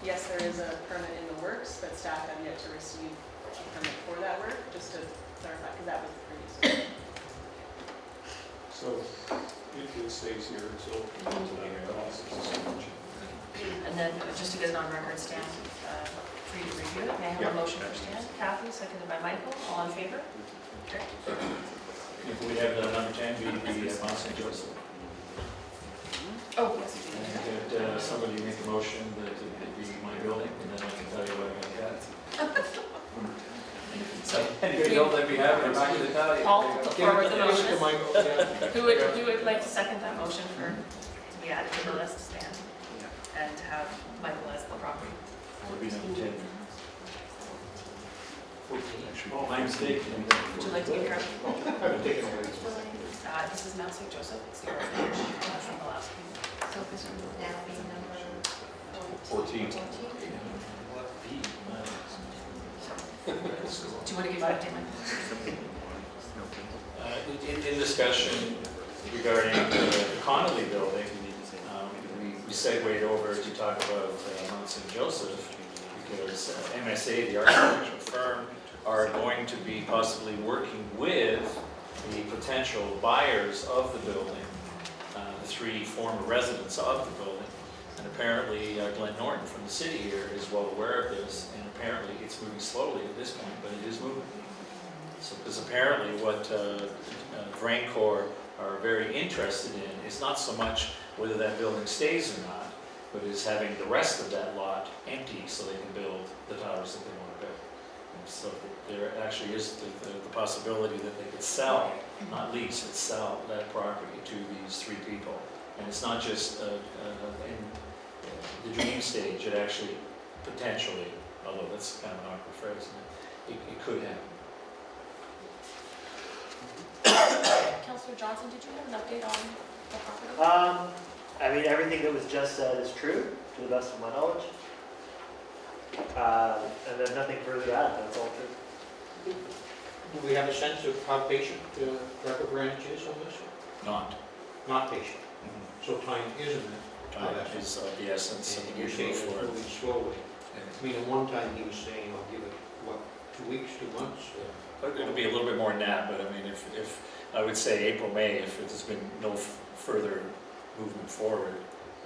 Yes, there is a permit in the works, but staff have yet to receive a permit for that work, just to clarify, because that was the previous one. So it stays here until the process is finished. And then just to get it on record, Stan, for you to review it, may I have a motion for Stan? Kathy, seconded by Michael, all in favor? Okay. If we have number 10, be the Mount St. Joseph. Oh, yes. And could somebody make a motion that it be my building, and then I can tell you what I'm going to get. Any good build that we have, I'm not going to tell you. Paul, put forward the motion. Yeah. Who would like to second that motion to be added to the list, Stan? And to have Michael as the property? Would be number 10. 14. Oh, my mistake. Would you like to give your? I've taken away. This is Mount St. Joseph, it's the orphanage from the last meeting. So this would now be number 14. 14. Do you want to give your update, Michael? In discussion regarding the Connolly building, we segued over to talk about Mount St. Joseph because MSA, the architectural firm, are going to be possibly working with the potential buyers of the building, the 3 former residents of the building. And apparently Glenn Norton from the city here is well aware of this, and apparently it's moving slowly at this point, but it is moving. So, because apparently what Vrancor are very interested in is not so much whether that building stays or not, but is having the rest of that lot empty so they can build the towers that they want to build. And so there actually is the possibility that they could sell, not lease, but sell that property to these 3 people. And it's not just in the dream stage, it actually potentially, although that's kind of an awkward phrase, it could happen. Councillor Johnson, did you have an update on the property? I mean, everything that was just said is true, to the best of my knowledge. And then nothing further to add, that's all true. Do we have a sense of how patient Director Branch is on this? Not. Not patient. So time isn't it? Time is of the essence of And the you're issue saying it's for moving slowly. I mean, at one time he was saying, I'll give it, what, 2 weeks, 2 months? It'll be a little bit more than that, but I mean, if I would say April, May, if there's been no further movement forward,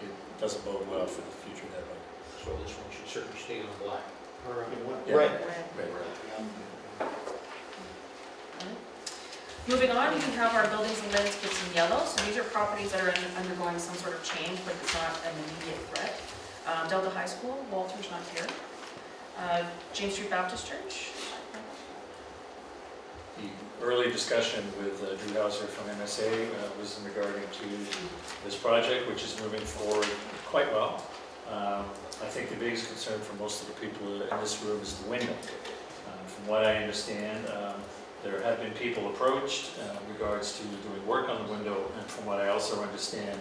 it doesn't bode well for the future that way. So this one should certainly stay on black. Or, I mean, what? Yeah. Red. Moving on, you can have our buildings and landscapes in yellow. So these are properties that are undergoing some sort of change, but it's not an immediate threat. Delta High School, Walter's not here. James Street Baptist Church. The early discussion with Drew Hauser from MSA was in regarding to this project, which is moving forward quite well. I think the biggest concern for most of the people in this room is the window. From what I understand, there have been people approached in regards to doing work on the window, and from what I also understand,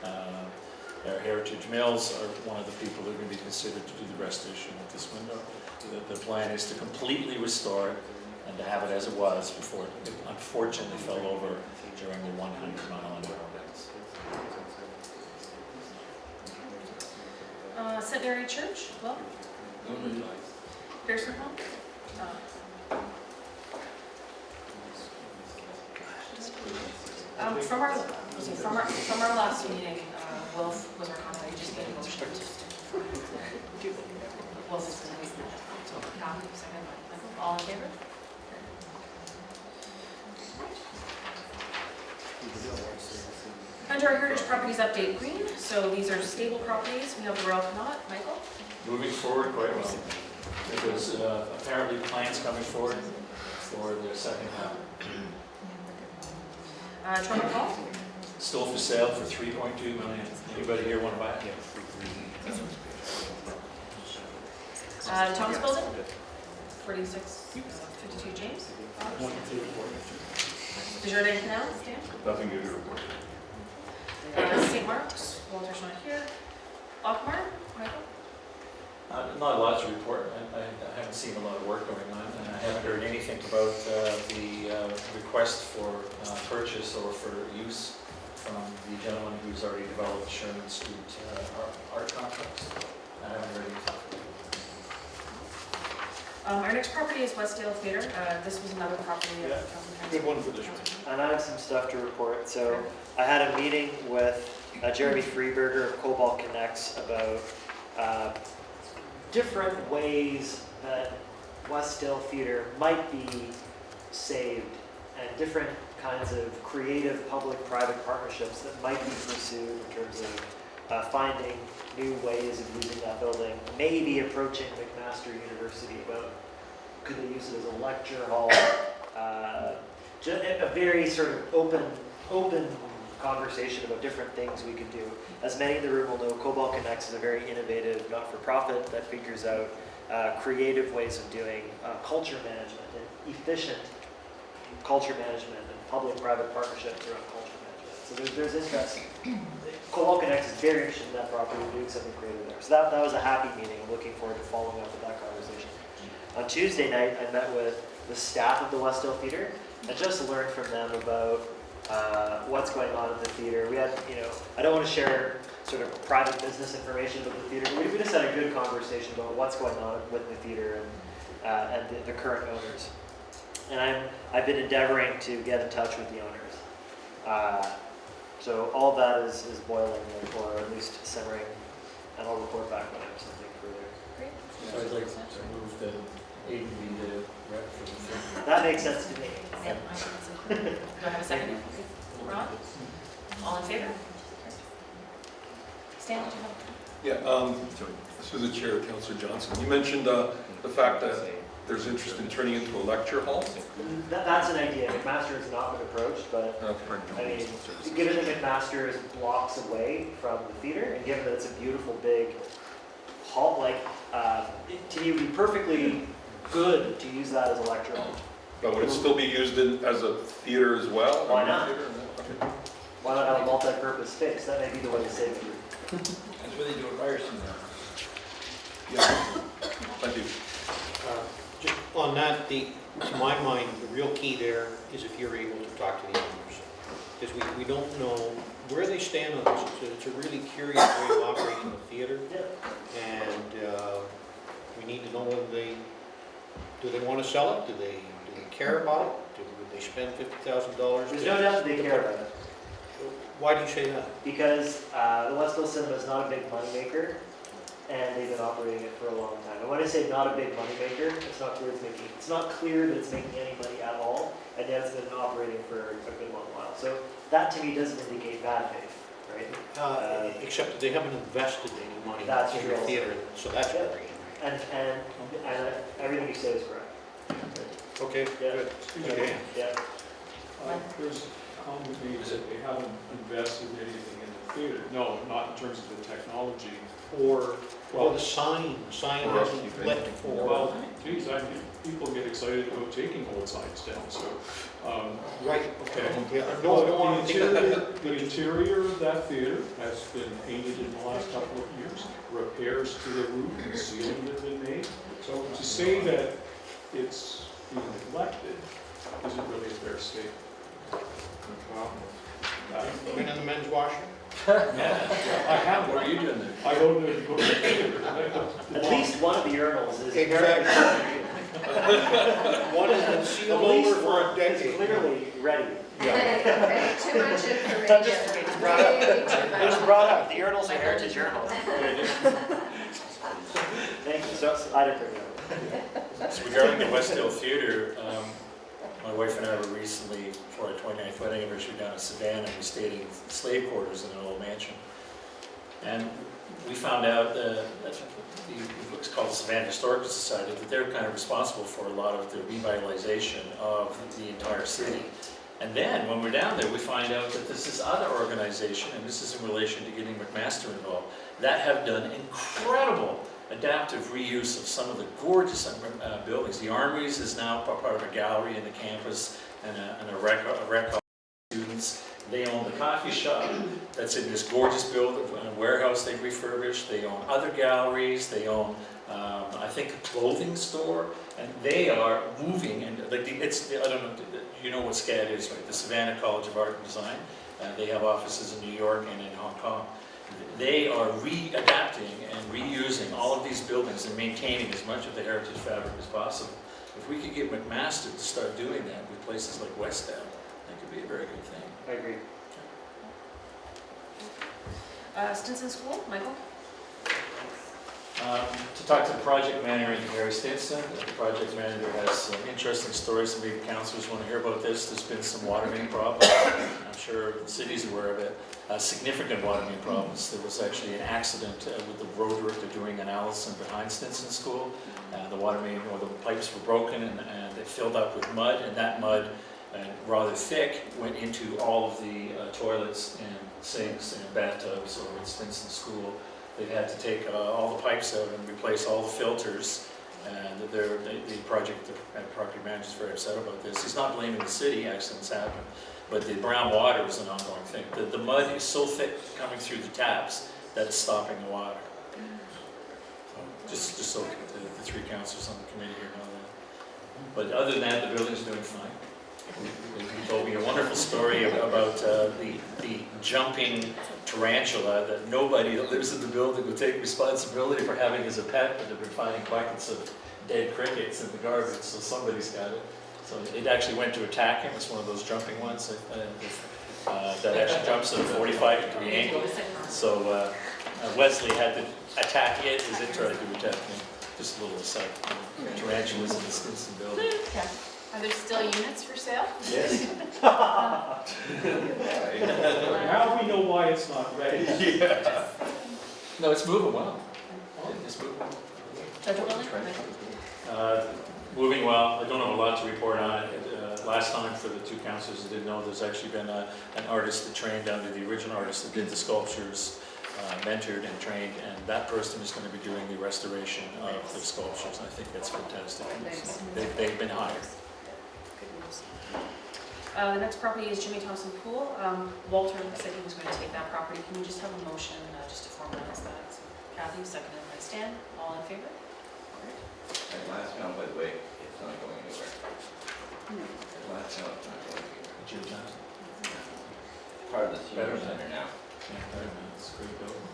our Heritage Mills are one of the people that are going to be considered to do the restoration of this window. The plan is to completely restore it and to have it as it was before it unfortunately fell over during the 100-mile-an-hour winds. Centenary Church, well, Pearson Home. From our last meeting, Wolf was our contact, just getting a motion. Wolf is the next. So, Kathy, second. All in favor? Under our Heritage Properties Update Green, so these are stable properties. We have the Royal Connaught. Michael? Moving forward quite well. There was apparently plans coming forward for the second half. Toronto Hall? Still for sale for $3.2 million. Anybody here want to buy it? Thomas Building? 4652 James? Desjardins Canal? Stan? Nothing new to report. St. Mark's? Walter's not here. Lockmar? Michael? Not a lot to report. I haven't seen a lot of work going on, and I haven't heard anything about the request for purchase or for use from the gentleman who's already developed Sherman Street art complex. I haven't heard anything. Our next property is Westdale Theatre. This was another property of Council Good one for this one. And I have some stuff to report. So I had a meeting with Jeremy Freeberger of Cobalt Connects about different ways that Westdale Theatre might be saved and different kinds of creative public-private partnerships that might be pursued in terms of finding new ways of using that building. Maybe approaching McMaster University about could they use it as a lecture hall. A very sort of open conversation about different things we could do. As many in the room will know, Cobalt Connects is a very innovative not-for-profit that figures out creative ways of doing culture management and efficient culture management and public-private partnerships around culture management. So there's interest. Cobalt Connects is very interested in that property and doing something creative there. So that was a happy meeting. I'm looking forward to following up with that conversation. On Tuesday night, I met with the staff of the Westdale Theatre and just learned from them about what's going on in the theatre. We had, I don't want to share sort of private business information about the theatre, but we just had a good conversation about what's going on with the theatre and the current owners. And I've been endeavoring to get in touch with the owners. So all that is boiling, or at least simmering, and I'll report back when I have something further. Great. So I'd like to move that Aiden be the rep for the thing. That makes sense to me. Yeah, do I have a second? Ron? All in favor? Stan, did you have? Yeah, through the chair, Councillor Johnson. You mentioned the fact that there's interest in turning into a lecture hall. That's an idea. McMaster has not been approached, but I mean, given that McMaster is blocks away from the theater, and given that it's a beautiful big hall, to me, it would be perfectly good to use that as a lecture hall. But would it still be used as a theater as well? Why not? Why not have a multi-purpose space? That may be the way to save it. That's where they do it Ryerson now. Yeah. Thank you. Just on that, to my mind, the real key there is if you're able to talk to the owners. Because we don't know where they stand on this. It's a really curious way of operating the theater. And we need to know whether do they want to sell it? Do they care about it? Would they spend $50,000? There's no doubt that they care about it. Why do you say that? Because the Westdale Cinema is not a big money maker, and they've been operating it for a long time. And when I say not a big money maker, it's not clear that it's making any money at all, and yet it's been operating for a good long while. So that to me doesn't indicate bad faith, right? Except that they haven't invested any money That's in true the also. theater, so that's Yeah. very. And everything you say is correct. Okay, Yeah. good. Okay. Yeah. There's a comment made that they haven't invested anything in the theater. No, not in terms of the technology or, Well, the sign hasn't lit for, well, geez, people get excited about taking old signs down, so, right, okay. yeah, no, I don't Well, want to the interior of that theater has been painted in the last couple of years. Repairs to the roof and ceiling have been made. So to say that it's being neglected isn't really a fair statement. Been in the men's washer? I have, What are you doing there? I go to the theater. At least one of the urinals is Exactly. One has been At sealed least over for one a is decade. clearly ready. Okay, too much information. Just brought up. Way too It was much. brought up, the urinals are heritage urinals. Thank you, so I didn't bring it up. So regarding the Westdale Theater, my wife and I were recently, for our 29th wedding anniversary, down in Savannah. We stayed in slave quarters in an old mansion. And we found out that what's called the Savannah Historical Society, that they're kind of responsible for a lot of the revitalization of the entire city. And then, when we're down there, we find out that there's this other organization, and this is in relation to getting McMaster involved, that have done incredible adaptive reuse of some of the gorgeous buildings. The Armories is now part of a gallery in the campus and a rec hall for students. They own the coffee shop that's in this gorgeous building, a warehouse they've refurbished. They own other galleries. They own, I think, a clothing store. And they are moving, and like I don't know, you know what SCAD is, right? The Savannah College of Art and Design. They have offices in New York and in Hong Kong. They are readapting and reusing all of these buildings and maintaining as much of the heritage fabric as possible. If we could get McMaster to start doing that with places like Westdale, that could be a very good thing. I agree. Stinson School, Michael? To talk to the project manager, Gary Stinson. The project manager has some interesting stories, and maybe councilors want to hear about this. There's been some water main problems. I'm sure the city's aware of it. Significant water main problems. There was actually an accident with the road work they're doing in Allison behind Stinson School. The water main, or the pipes were broken, and they filled up with mud, and that mud, rather thick, went into all of the toilets and sinks and bathtubs over at Stinson School. They've had to take all the pipes out and replace all the filters, and the project property manager is very upset about this. He's not blaming the city, accidents happen, but the brown water is an ongoing thing. The mud is so thick coming through the taps that it's stopping the water. So just so the three councillors on the committee here know that. But other than that, the building's doing fine. He told me a wonderful story about the jumping tarantula that nobody that lives in the building would take responsibility for having as a pet, but they've been finding buckets of dead crickets in the garbage, so somebody's got it. So it actually went to attack him. It's one of those jumping ones that actually jumps at a 45-degree angle. So Wesley had to attack it as it tried to attack him. Just a little aside. Tarantulas in the Stinson building. Are there still units for sale? Yes. Now we know why it's not ready. Yeah. No, it's moving well. It's moving well. Dr. Willen? Moving well. I don't have a lot to report on it. Last time, for the two councillors that didn't know, there's actually been an artist that trained under the original artist that did the sculptures, mentored and trained, and that person is going to be doing the restoration of the sculptures. I think that's fantastic. They've been hired. The next property is Jimmy Thompson Pool. Walter said he was going to take that property. Can we just have a motion just to formalize that? So Kathy, seconded by Stan. All in favor? And last count, by the way, it's not going anywhere. Last count, it's not going anywhere. Jim Johnson. Part of the senior center now. It's a great building.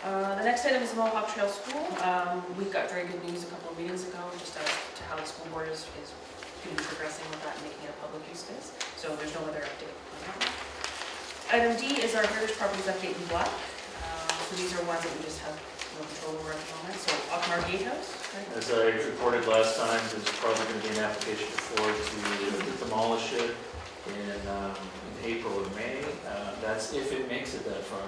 The next item is Mohawk Trail School. We got very good news a couple of meetings ago, just as to how the school board is going to be progressing with that and making it a public use space. So there's no other update on that one. Item D is our heritage properties update in black. So these are ones that we just have no control over at the moment. So Akmar Gatehouse, right? As I reported last time, there's probably going to be an application before to demolish it in April or May. That's if it makes it that far.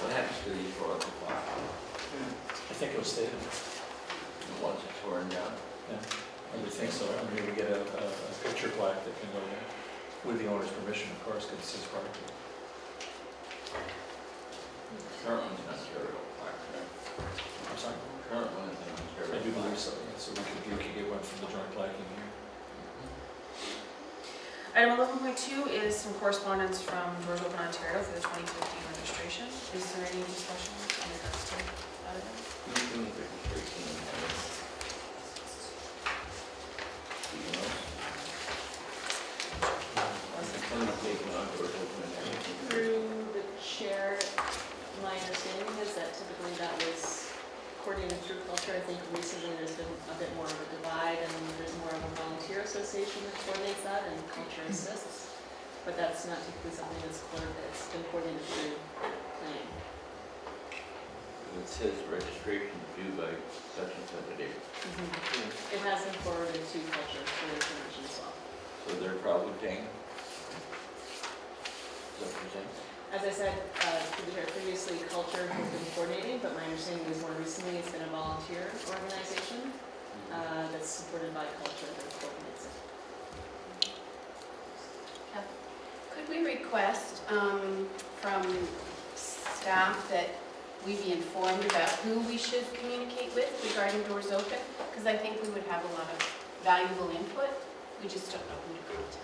What happens to these for the clock? I think it was stated. Once it's torn down. Yeah, I would think so. I mean, we get a picture plaque that can go there, with the owner's permission, of course, because it's his property. Current one's an Ontario plaque, right? I'm sorry? Current one is an Ontario I do plaque. believe so, yeah, so we could get one from the joint plaque in here. Item 11.2 is some correspondence from Doors Open Ontario for the 2015 registration. Is there any discussion in regards to that item? Anything with registration and having- Anything else? Somebody's taking on Doors Open and everything. Through the chair, my understanding is that typically that was coordinated through culture. I think recently there's been a bit more of a divide and there's more of a volunteer association that coordinates that and culture assists. But that's not typically something that's been coordinated through planning. It says registration due by such and such a date. It has been forwarded to culture for information as well. So they're probably paying? Is that what you're saying? As I said, through the chair, previously culture has been coordinating, but my understanding is more recently it's been a volunteer organization that's supported by culture that coordinates it. Could we request from staff that we be informed about who we should communicate with regarding Doors Open? Because I think we would have a lot of valuable input. We just don't know who to contact.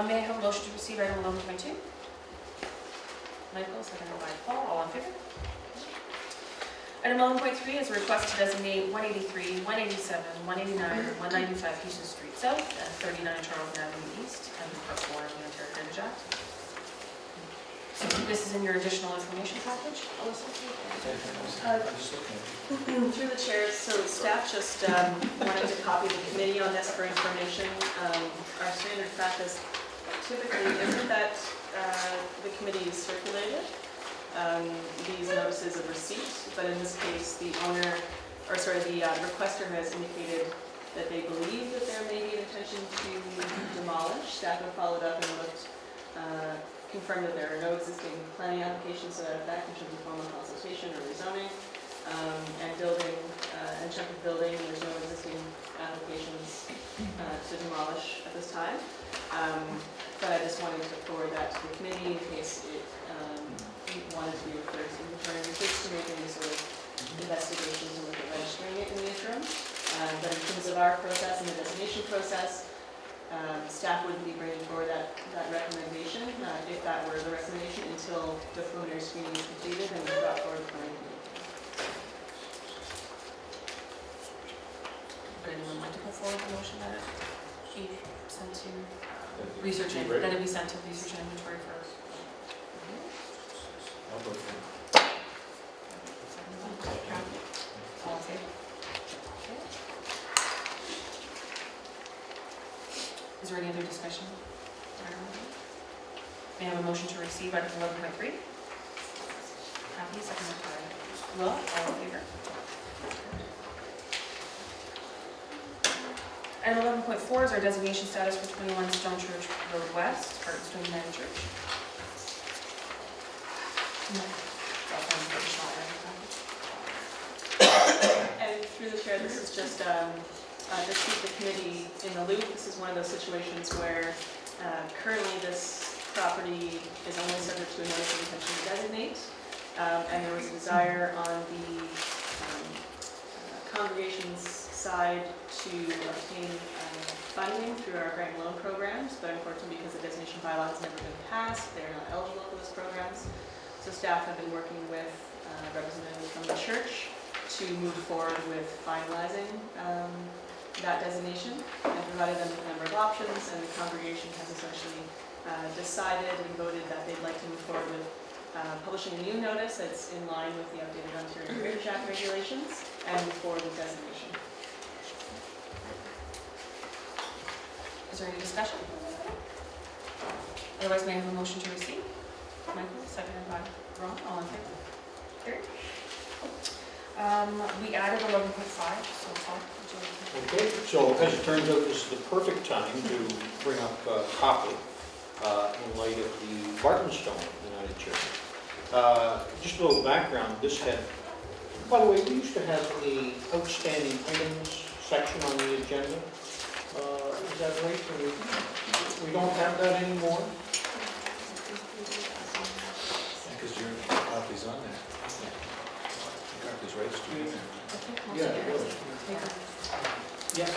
May I have a motion to receive item 11.2? Michael, seconded by Paul, all in favor? Item 11.3 is a request to designate 183, 187, 189, and 195 Houston Street South and 39 Charlton Avenue East under Part 4 of the Ontario Heritage Act. So this is in your additional information package, Alyssa? I'm just looking at it. Through the chairs, so staff just wanted to copy the committee on this for information. Our standard practice typically isn't that the committee is circulated these notices of receipt, but in this case, the requester has indicated that they believe that there may be an intention to demolish. Staff have followed up and looked, confirmed that there are no existing planning applications to that effect in terms of formal consultation or rezoning. And building, and check with building, there's no existing applications to demolish at this time. But I just wanted to forward that to the committee in case it wanted to be referred to returning receipts to make any sort of investigations and look at registering it in the interim. But in terms of our process and the designation process, staff wouldn't be bringing forward that recommendation if that were the recommendation until the preliminary screening is completed and we brought forward the planning committee. Would anyone like to put forward the motion that it be sent to research, that it be sent to research and inventory first? I'll vote for it. All in favor? Okay. Is there any other discussion? May I have a motion to receive item 11.3? Happy, seconded by Will, all in favor? Item 11.4 is our designation status for 21 Stone Church Road West, part of Stone United Church. And through the chair, this is just keep the committee in the loop. This is one of those situations where currently this property is only subject to a notice of intention to designate. And there was a desire on the congregation's side to obtain funding through our grant loan programs, but unfortunately because the designation bylaw has never been passed, they're not eligible for those programs. So staff have been working with representatives from the church to move forward with finalizing that designation and provided them with a number of options, and the congregation has essentially decided and voted that they'd like to move forward with publishing a new notice that's in line with the updated Ontario Heritage Act regulations and move forward with designation. Is there any discussion? Otherwise, may I have a motion to receive? Michael, seconded by Ron, all in favor? Carried. We added 11.5, so Tom, would you like to? Okay, so as it turns out, this is the perfect time to bring up Copley in light of the Bartonstone United Church. Just a little background, this had, by the way, we used to have a outstanding items section on the agenda. Is that right? We don't have that anymore? Because your copy's on there. Your copy's registered in there. Yeah, it was. Yes,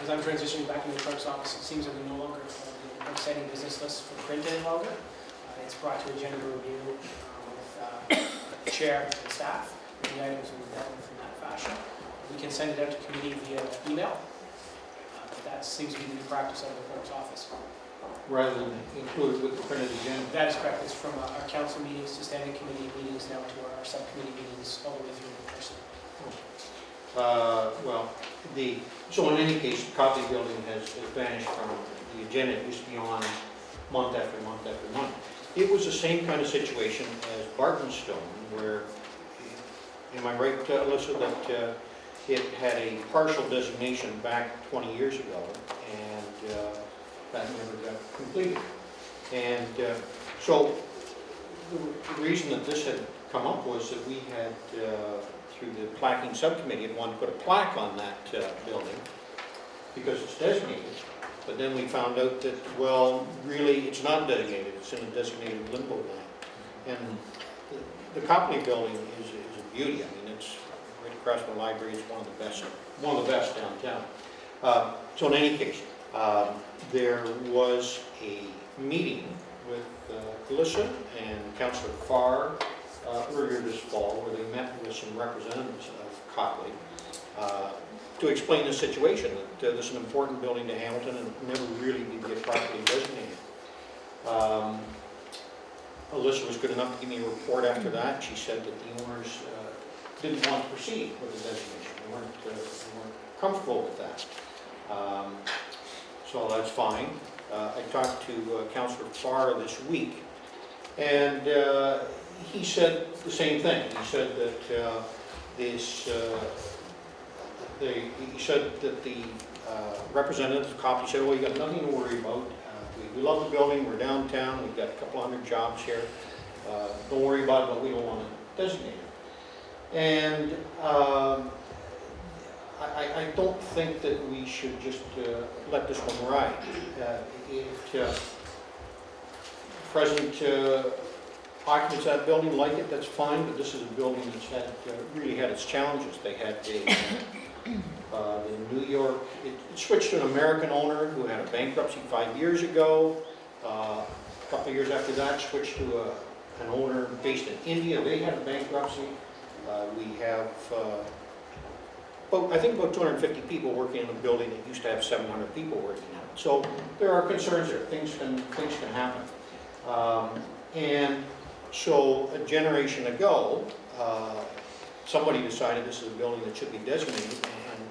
as I'm transitioning back into the clerk's office, it seems that we no longer have the outstanding business list for print any longer. It's brought to agenda review with the chair and staff, and the items will be dealt with in that fashion. We can send it out to committee via email. That seems to be the new practice of the clerk's office. Rather than include it with the printed agenda? That is correct. It's from our council meetings to standing committee meetings now to our subcommittee meetings all the way through in person. So in any case, the Copley building has vanished from the agenda. It used to be on month after month after month. It was the same kind of situation as Bartonstone, where, am I right, Alyssa, that it had a partial designation back 20 years ago, and that never got completed. And so the reason that this had come up was that we had, through the plaquing subcommittee, had wanted to put a plaque on that building because it's designated. But then we found out that, well, really, it's not designated. It's in a designated limbo now. And the Copley building is a beauty. I mean, it's right across the library. It's one of the best downtown. So in any case, there was a meeting with Alyssa and Councillor Farr earlier this fall, where they met with some representatives of Copley to explain the situation, that this is an important building to Hamilton and never really did get properly designated. Alyssa was good enough to give me a report after that. She said that the owners didn't want to proceed with the designation. They weren't comfortable with that. So that's fine. I talked to Councillor Farr this week, and he said the same thing. He said that he said that the representative of Copley said, well, you got nothing to worry about. We love the building, we're downtown, we've got a couple hundred jobs here. Don't worry about it, but we don't want to designate it. And I don't think that we should just let this one ride. Present occupants of that building like it, that's fine, but this is a building that's really had its challenges. They had in New York, it switched to an American owner who had a bankruptcy 5 years ago. A couple of years after that, switched to an owner based in India. They had a bankruptcy. We have, I think about 250 people working in a building that used to have 700 people working in it. So there are concerns there. Things can happen. And so a generation ago, somebody decided this is a building that should be designated, and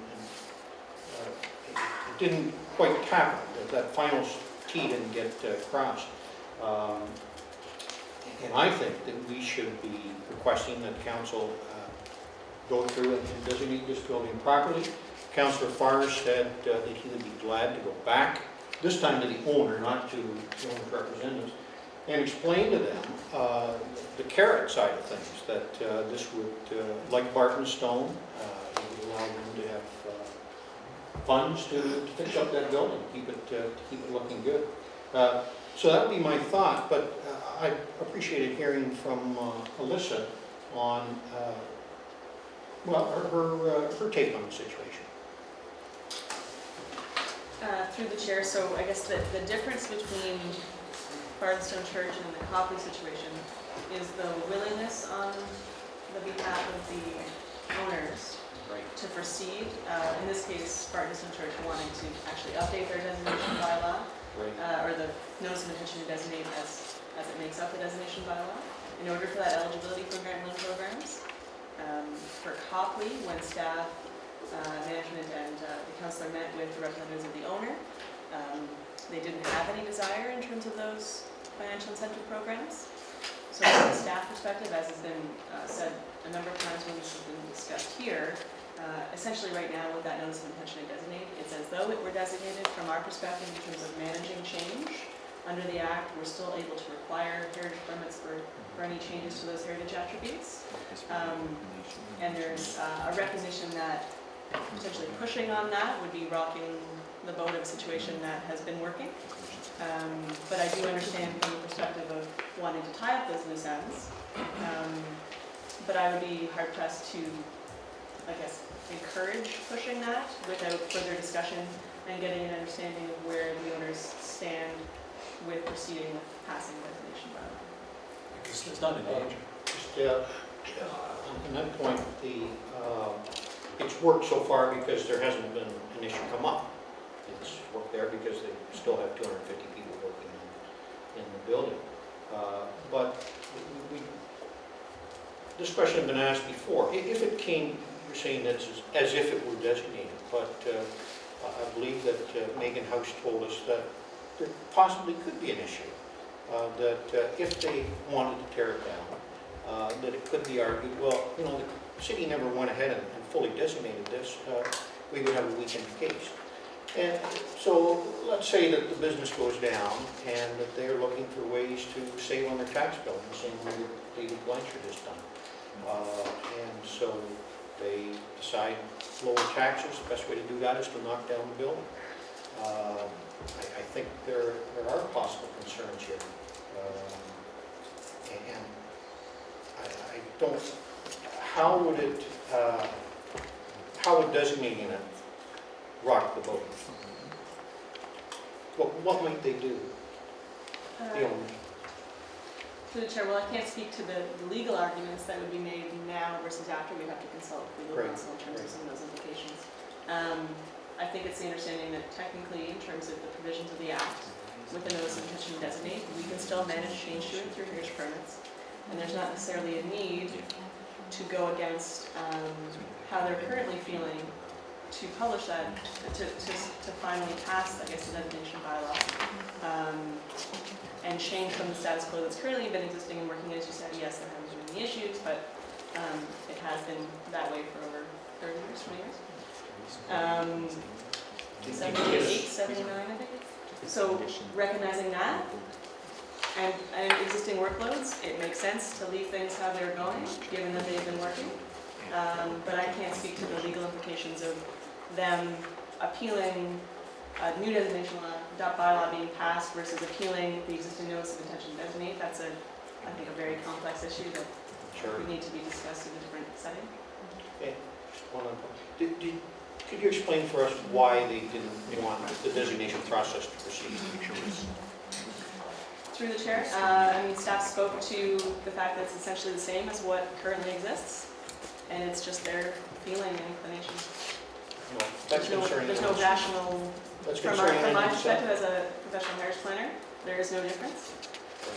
it didn't quite happen. That final T didn't get crossed. And I think that we should be requesting that council go through and designate this building properly. Councillor Farr said that he would be glad to go back, this time to the owner, not to the owner's representatives, and explain to them the carrot side of things, that this would, like Bartonstone, it would allow them to have funds to fix up that building, keep it looking good. So that would be my thought, but I appreciated hearing from Alyssa on her take on the situation. Through the chair, so I guess the difference between Bartonstone Church and the Copley situation is the willingness on the behalf of the owners to proceed. In this case, Bartonstone Church wanting to actually update their designation bylaw, or the notice of intention to designate as it makes up the designation bylaw, in order for that eligibility for grant loan programs. For Copley, when staff, management, and the councillor met with the representatives of the owner, they didn't have any desire in terms of those financial incentive programs. So So from a staff perspective, as has been said a number of times when this has been discussed here, essentially right now with that notice of intention to designate, it's as though it were designated from our perspective in terms of managing change. Under the Act, we're still able to require heritage permits for any changes to those heritage attributes. And there's a recognition that potentially pushing on that would be rocking the boat of a situation that has been working. But I do understand from the perspective of wanting to tie up those loose ends. But I would be hard pressed to, I guess, encourage pushing that without further discussion and getting an understanding of where the owners stand with proceeding with passing the designation bylaw. It's not in danger. Just, on that point, it's worked so far because there hasn't been an issue come up. It's worked there because they still have 250 people working in the building. But this question had been asked before. If it came, you're saying that's as if it were designated, but I believe that Megan House told us that there possibly could be an issue, that if they wanted to tear it down, that it could be argued, well, you know, the city never went ahead and fully designated this, we would have a weakened case. And so let's say that the business goes down and that they're looking for ways to save on their tax bill, the same way that David Blanchard has done. And so they decide lower taxes, the best way to do that is to knock down the building. I think there are possible concerns here. And I don't, how would designating it rock the boat? What might they do? The owners? Through the chair, well, I can't speak to the legal arguments that would be made now versus after. We have to consult with legal counsel in terms of some of those implications. I think it's the understanding that technically, in terms of the provisions of the Act, with the notice of intention to designate, we can still manage change to it through heritage permits. And there's not necessarily a need to go against how they're currently feeling to publish that, to finally pass, I guess, the designation bylaw. And change from the status quo that's currently been existing and working, as you said, yes, there haven't been any issues, but it has been that way for over 30 years, 20 years. 78, 79, I think. So recognizing that and existing workloads, it makes sense to leave things how they're going, given that they've been working. But I can't speak to the legal implications of them appealing a new designation bylaw being passed versus appealing the existing notice of intention to designate. That's I think, a very complex issue that would need to be discussed in a different setting. Okay, one other point. Could you explain for us why they didn't want the designation process to proceed? Through the chair, I mean, staff spoke to the fact that it's essentially the same as what currently exists, and it's just their feeling and inclination. No, that's concerning. There's no rational, That's from concerning. my perspective as a professional heritage planner, there is no difference.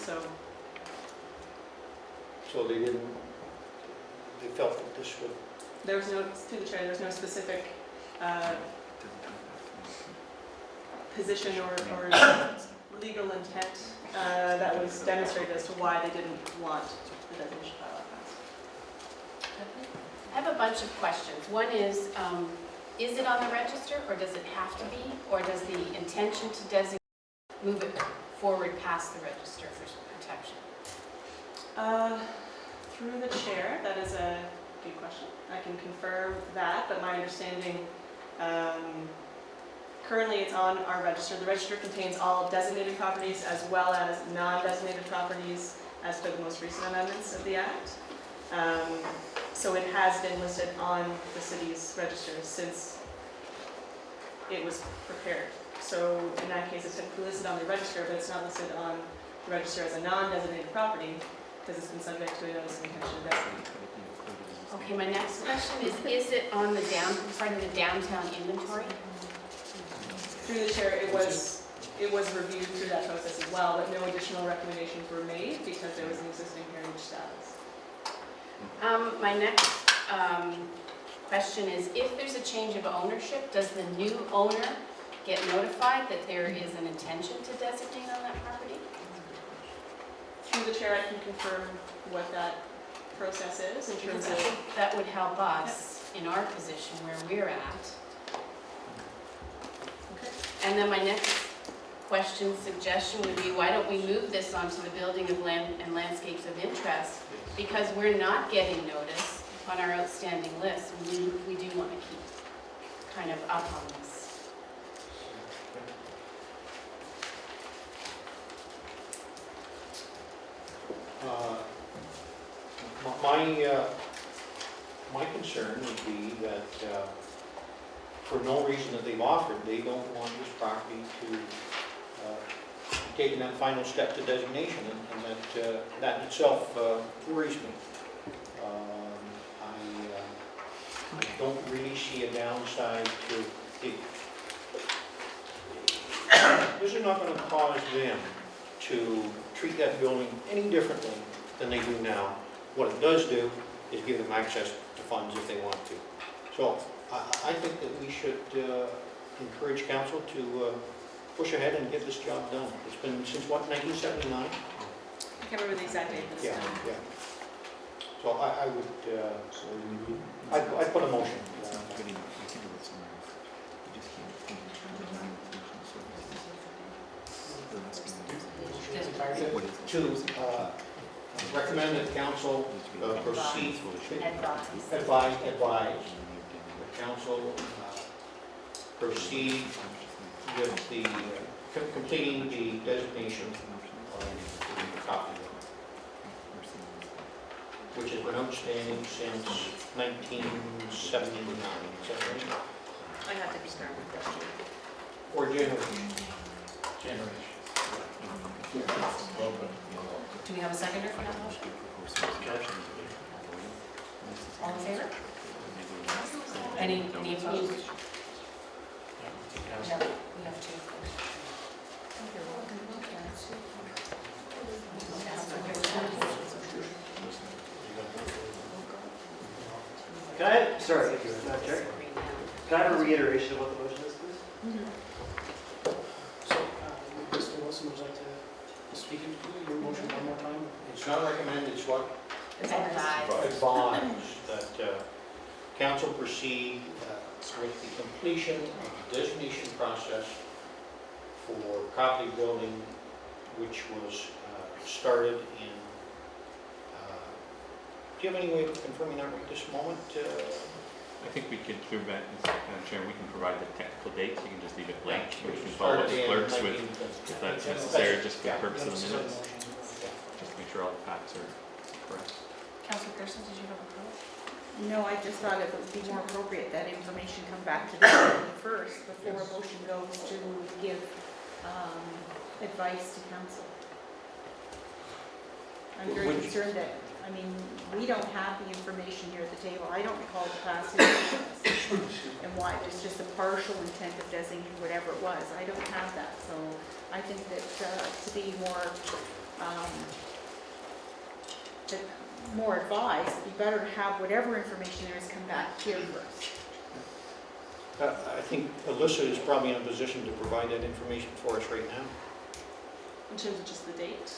So they didn't, they felt that this would... There was no, through the chair, there was no specific position or legal intent that was demonstrated as to why they didn't want the designation bylaw passed. I have a bunch of questions. One is it on the register, or does it have to be, or does the intention to designate move it forward past the register for protection? Through the chair, that is a good question. I can confirm that, but my understanding, currently it's on our register. The register contains all designated properties as well as non-designated properties as per the most recent amendments of the Act. So it has been listed on the city's register since it was prepared. So in that case, it's typically listed on the register, but it's not listed on the register as a non-designated property because it's been subject to a notice of intention to designate. Okay, my next question is it on the part of the downtown inventory? Through the chair, it was reviewed through that process as well, but no additional recommendations were made because there was an existing heritage status. My next question is, if there's a change of ownership, does the new owner get notified that there is an intention to designate on that property? Through through the chair, I can confirm what that process is in terms Because I of. think that would help us in our position where we're at. And then my next question, suggestion would be, why don't we move this onto the building of land and landscapes of interest? Because we're not getting notice on our outstanding list. We do want to keep kind of up on this. My concern would be that for no reason that they've offered, they don't want this property to taking that final step to designation, and that in itself worries me. I don't really see a downside to it. This is not going to cause them to treat that building any differently than they do now. What it does do is give them access to funds if they want to. So I think that we should encourage council to push ahead and get this job done. It's been since what, 1979? I can't remember the exact date, but it's Yeah, yeah. So I would, I'd put a motion. To recommend that council proceed, advise the council proceed with the, completing the designation of the property, which has been outstanding since 1979, is that right? I have to be starting with that. Or generation? Generation. Do we have a seconder for that motion? All in favor? Any opposed? We have two. Can I, sorry, thank you, Madam Chair. Can I have a reiteration of what the motion is, please? So, Mr. Wilson, would you like to speak into your motion one more time? It's not recommended, it's what? Advise. Advise that council proceed with the completion of the designation process for property building, which was started in, do you have any way of confirming that right this moment? I think we could do that, Madam Chair, we can provide the technical dates, you can just leave it blank. We can follow the clerks with, if that's necessary, just for the purpose of the minutes. Just to make sure all the facts are correct. Councilor Pearson, did you have a comment? No, I just thought it would be more appropriate that information come back to the committee first before a motion goes to give advice to council. I'm very concerned that, I mean, we don't have the information here at the table. I don't recall the past history and why there's just a partial intent of designating whatever it was. I don't have that, so I think that to be more advised, it'd be better to have whatever information there is come back here first. I think Alyssa is probably in a position to provide that information for us right now. In terms of just the date?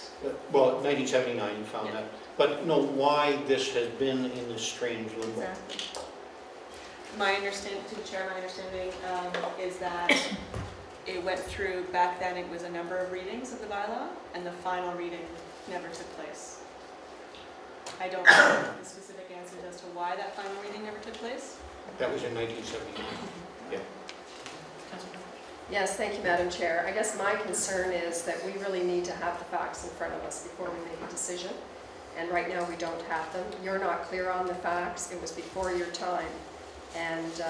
Well, 1979, you found that. But no, why this has been in this strange limbo. Exactly. My understanding, to the chair, my understanding is that it went through, back then it was a number of readings of the bylaw, and the final reading never took place. I don't know the specific answers as to why that final reading never took place. That was in 1979. Yeah. Yes, thank you, Madam Chair. I guess my concern is that we really need to have the facts in front of us before we make a decision. And right now, we don't have them. You're not clear on the facts. It was before your time. And,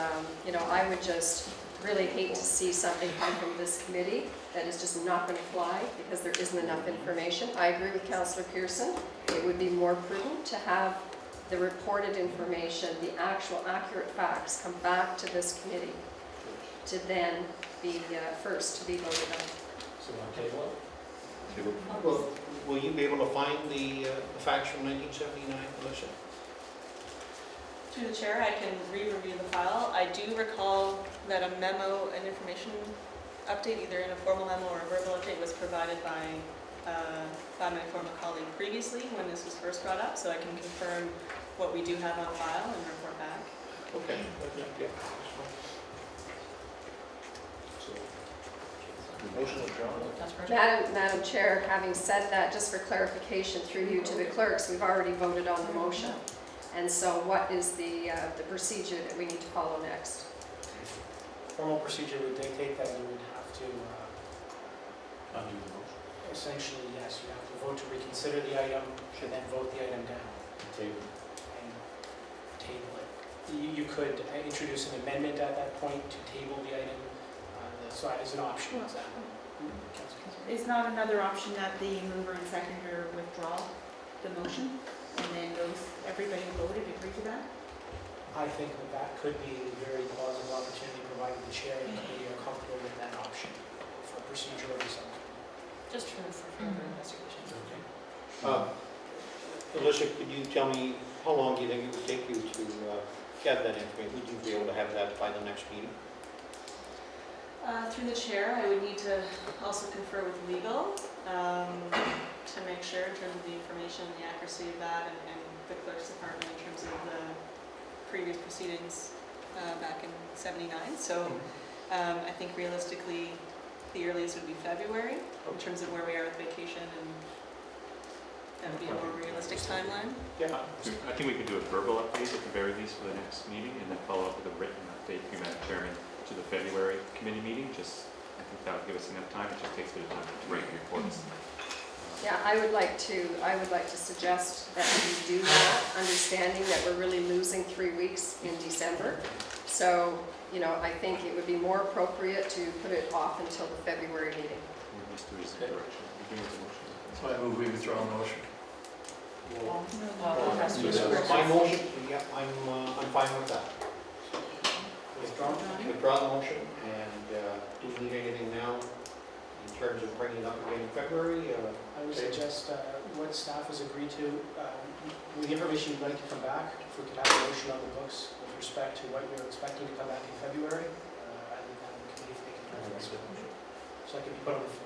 you know, I would just really hate to see something come from this committee that is just not going to fly because there isn't enough information. I agree with Councillor Pearson. It would be more prudent to have the reported information, the actual accurate facts come back to this committee to then be first to be voted on. So on table it? Well, will you be able to find the facts from 1979, Alyssa? Through the chair, I can re-review the file. I do recall that a memo, an information update, either in a formal memo or a verbal update, was provided by by my former colleague previously when this was first brought up, so I can confirm what we do have on file and report back. Okay. Yeah. Motion withdrawn. Madam Chair, having said that, just for clarification through you to the clerks, we've already voted on the motion. And so what is the procedure that we need to follow next? Formal procedure would dictate that you would have to, Undo the motion. essentially, yes, you have to vote to reconsider the item, and then vote the item down Table. and table it. You could introduce an amendment at that point to table the item, so as an option, is that? Is not another option that the mover and seconder withdraw the motion, and then everybody voted, agree to that? I think that that could be a very plausible opportunity, provided the chair and committee are comfortable with that option for procedural reasons. Just for further investigation. Alyssa, could you tell me how long do you think it would take you to get that information? Would you be able to have that by the next meeting? Through the chair, I would need to also confer with legal to make sure in terms of the information, the accuracy of that, and the clerk's department in terms of the previous proceedings back in '79. So I think realistically, the earliest would be February in terms of where we are with vacation, and that would be a more realistic timeline. Yeah. I think we could do a verbal update at the very least for the next meeting, and then follow up with a written update, Madam Chairman, to the February committee meeting. I think that would give us enough time. It just takes a bit of time to write reports. Yeah, I would like to suggest that we do that, understanding that we're really losing 3 weeks in December. So, you know, I think it would be more appropriate to put it off until the February meeting. So I move we withdraw the motion. My motion, yeah, I'm fine with that. Withdraw the motion, and do we need anything now in terms of bringing it up again in February? I would suggest what staff has agreed to, with the information you'd like to come back, if we could have a motion on the books with respect to what you're expecting to come back in February, I would have the committee if they can reference it. So I could be put on the floor.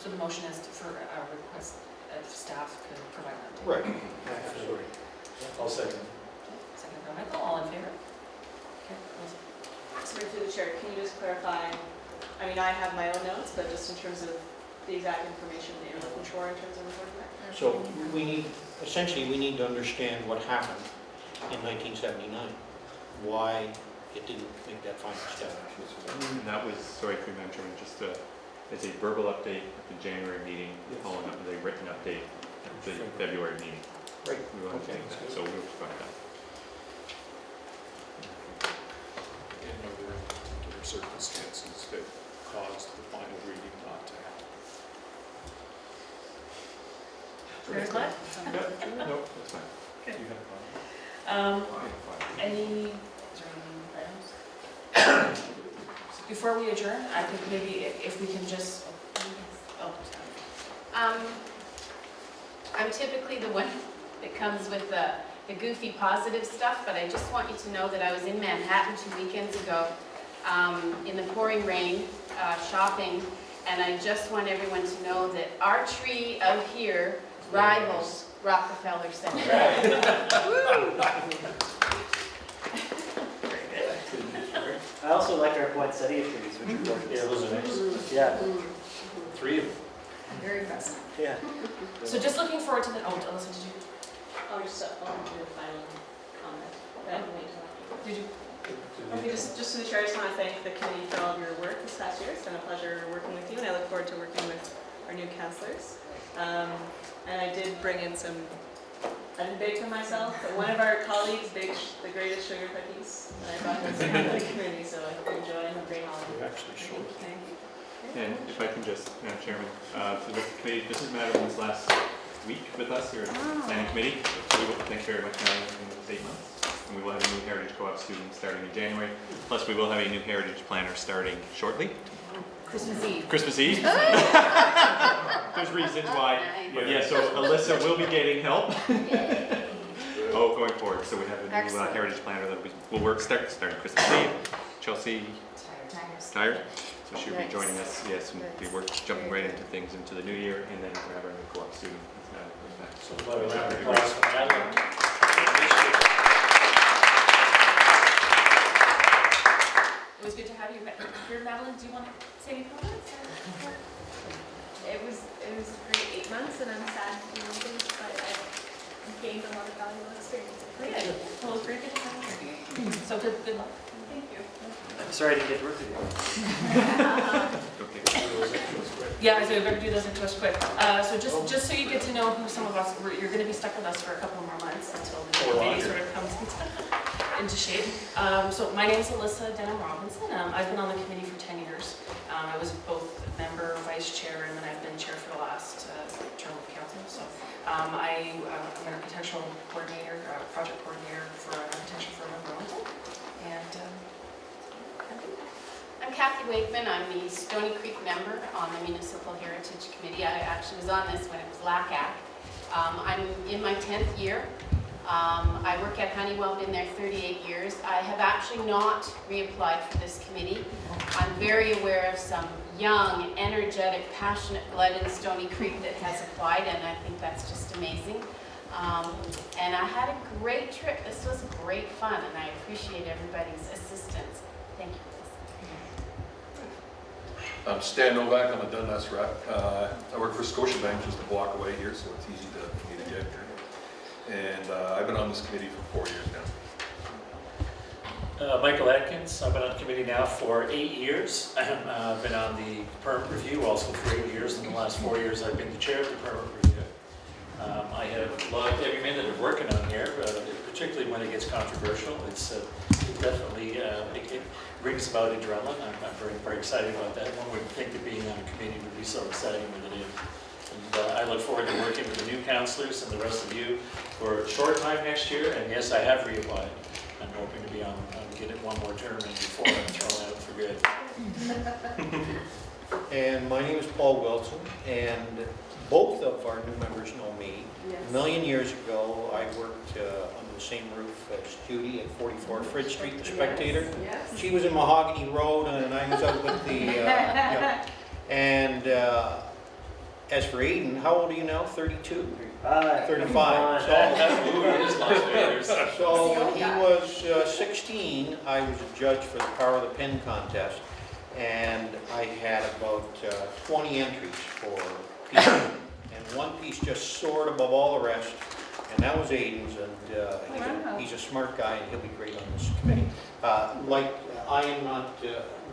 So the motion is for our request if staff could provide an update. Right. Absolutely. I'll second. Second by Michael, all in favor? Okay. So through the chair, can you just clarify, I mean, I have my own notes, but just in terms of the exact information that you're looking for in terms of reporting back? So essentially, we need to understand what happened in 1979, why it didn't make that final step. And that was, sorry, Madam Chairman, just as a verbal update at the January meeting, following up with a written update at the February meeting. Right. We will take that, so we'll provide that. And are there particular circumstances that caused the final reading not to happen? Very glad. No, that's fine. Okay. You have a problem? Is there any items? Before we adjourn, I think maybe if we can just, I'm typically the one that comes with the goofy positive stuff, but I just want you to know that I was in Manhattan 2 weekends ago in the pouring rain shopping, and I just want everyone to know that our tree out here rivals Rockefeller Center. I also like our poinsettia trees, which are gorgeous. Yeah, those are nice. Yeah. 3 of them. Very festive. Yeah. so just looking forward to the, Alyssa, did you? I'll just, I'll do a final comment. But I can wait till after. Did you? Okay, just to the chair, I just want to thank the committee for all of your work this past year. It's been a pleasure working with you, and I look forward to working with our new councillors. And I did bring in some, I didn't bake for myself, but one of our colleagues baked the greatest sugar cookies. And I brought them to the community, so I hope you enjoy and have a great holiday. We're actually short. Thank you. And if I can just, Madam Chairman, for the committee, this is Madeline's last week with us here at the Planning Committee. So we will thank you very much, Madeline, in this 8 months. And we will have a new Heritage Co-op student starting in January. Plus, we will have a new Heritage planner starting shortly. Christmas Eve. Christmas Eve. There's reasons why. But yeah, so Alyssa will be getting help. Going forward. So we have a new Heritage planner that will work starting Christmas Eve. Chelsea. Tired. Tired? So she'll be Nice. joining us, yes, and be jumping right into things into the new year, and then we're having a co-op student. It's not going back. So Well, a round of applause for Madeline. It was good to have you here, Madeline. Do you want to say any comments? It was a great 8 months, and I'm sad to be leaving, but I've gained a lot of valuable experience. Good. Well, it's very good to have you here. So good luck. Thank you. I'm sorry I didn't get to work with you. Yeah, so we better do those into us quick. So just so you get to know who some of us, you're going to be stuck with us for a couple more months until the committee sort of comes into shape. So my name is Alyssa Denham Robinson. I've been on the committee for 10 years. I was both member, vice chair, and then I've been chair for the last term of council. So I'm an architectural coordinator, project coordinator for an architecture firm in Burlington. And I'm Kathy Wakeman. I'm the Stony Creek member on the Municipal Heritage Committee. I actually was on this when it was LACAC. I'm in my 10th year. I work at Honeywell, been there 38 years. I have actually not reapplied for this committee. I'm very aware of some young, energetic, passionate blood in Stony Creek that has applied, and I think that's just amazing. And I had a great trip. This was great fun, and I appreciate everybody's assistance. Thank you. I'm Stan Novak, I'm a Dundas rep. I work for Scotiabank just a block away here, so it's easy for me to get here. And I've been on this committee for 4 years now. Michael Atkins, I've been on the committee now for 8 years. I've been on the permit review also for 8 years. In the last 4 years, I've been the chair of the permit review. I have loved every minute of working on here, particularly when it gets controversial. It's definitely, it brings about adrenaline. I'm very, very excited about that. One would think that being on a committee would be so exciting when it is. And I look forward to working with the new councillors and the rest of you for a short time next year. And yes, I have reapplied. I'm hoping to be on, get it one more term and before I'm thrown out for good. And my name is Paul Wilson, and both of our new members know me. Yes. A million years ago, I worked under the same roof as Judy at 44 Fridge Street, the Spectator. Yes. She was in Mahogany Road, and I was out with the, and as for Aiden, how old are you now? 32? 35. So when he was 16, I was a judge for the Power of the Pen contest, and I had about 20 entries for pieces, and one piece just soared above all the rest, and that was Aiden's, and he's a smart guy, and he'll be great on this committee. I am not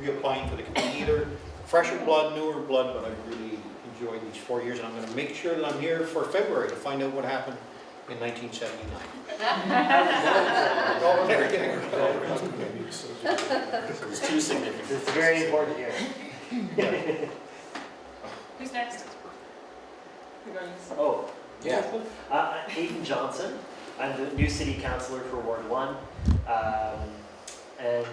reapplying for the committee either. Fresher blood, newer blood, but I've really enjoyed these 4 years, and I'm going to make sure that I'm here for February to find out what happened in 1979. It's too significant. It's very important here. Who's next? Oh, yeah. Hayden Johnson. I'm the new city councillor for Ward 1. And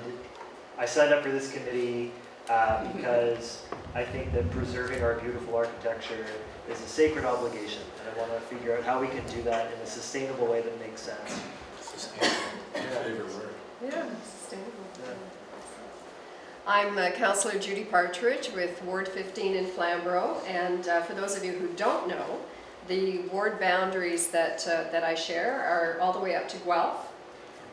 I signed up for this committee because I think that preserving our beautiful architecture is a sacred obligation. And I want to figure out how we can do that in a sustainable way that makes sense. Sustainable. My favorite word. Yeah, sustainable. I'm Councillor Judy Partridge with Ward 15 in Flamborough, and for those of you who don't know, the ward boundaries that I share are all the way up to Guelph,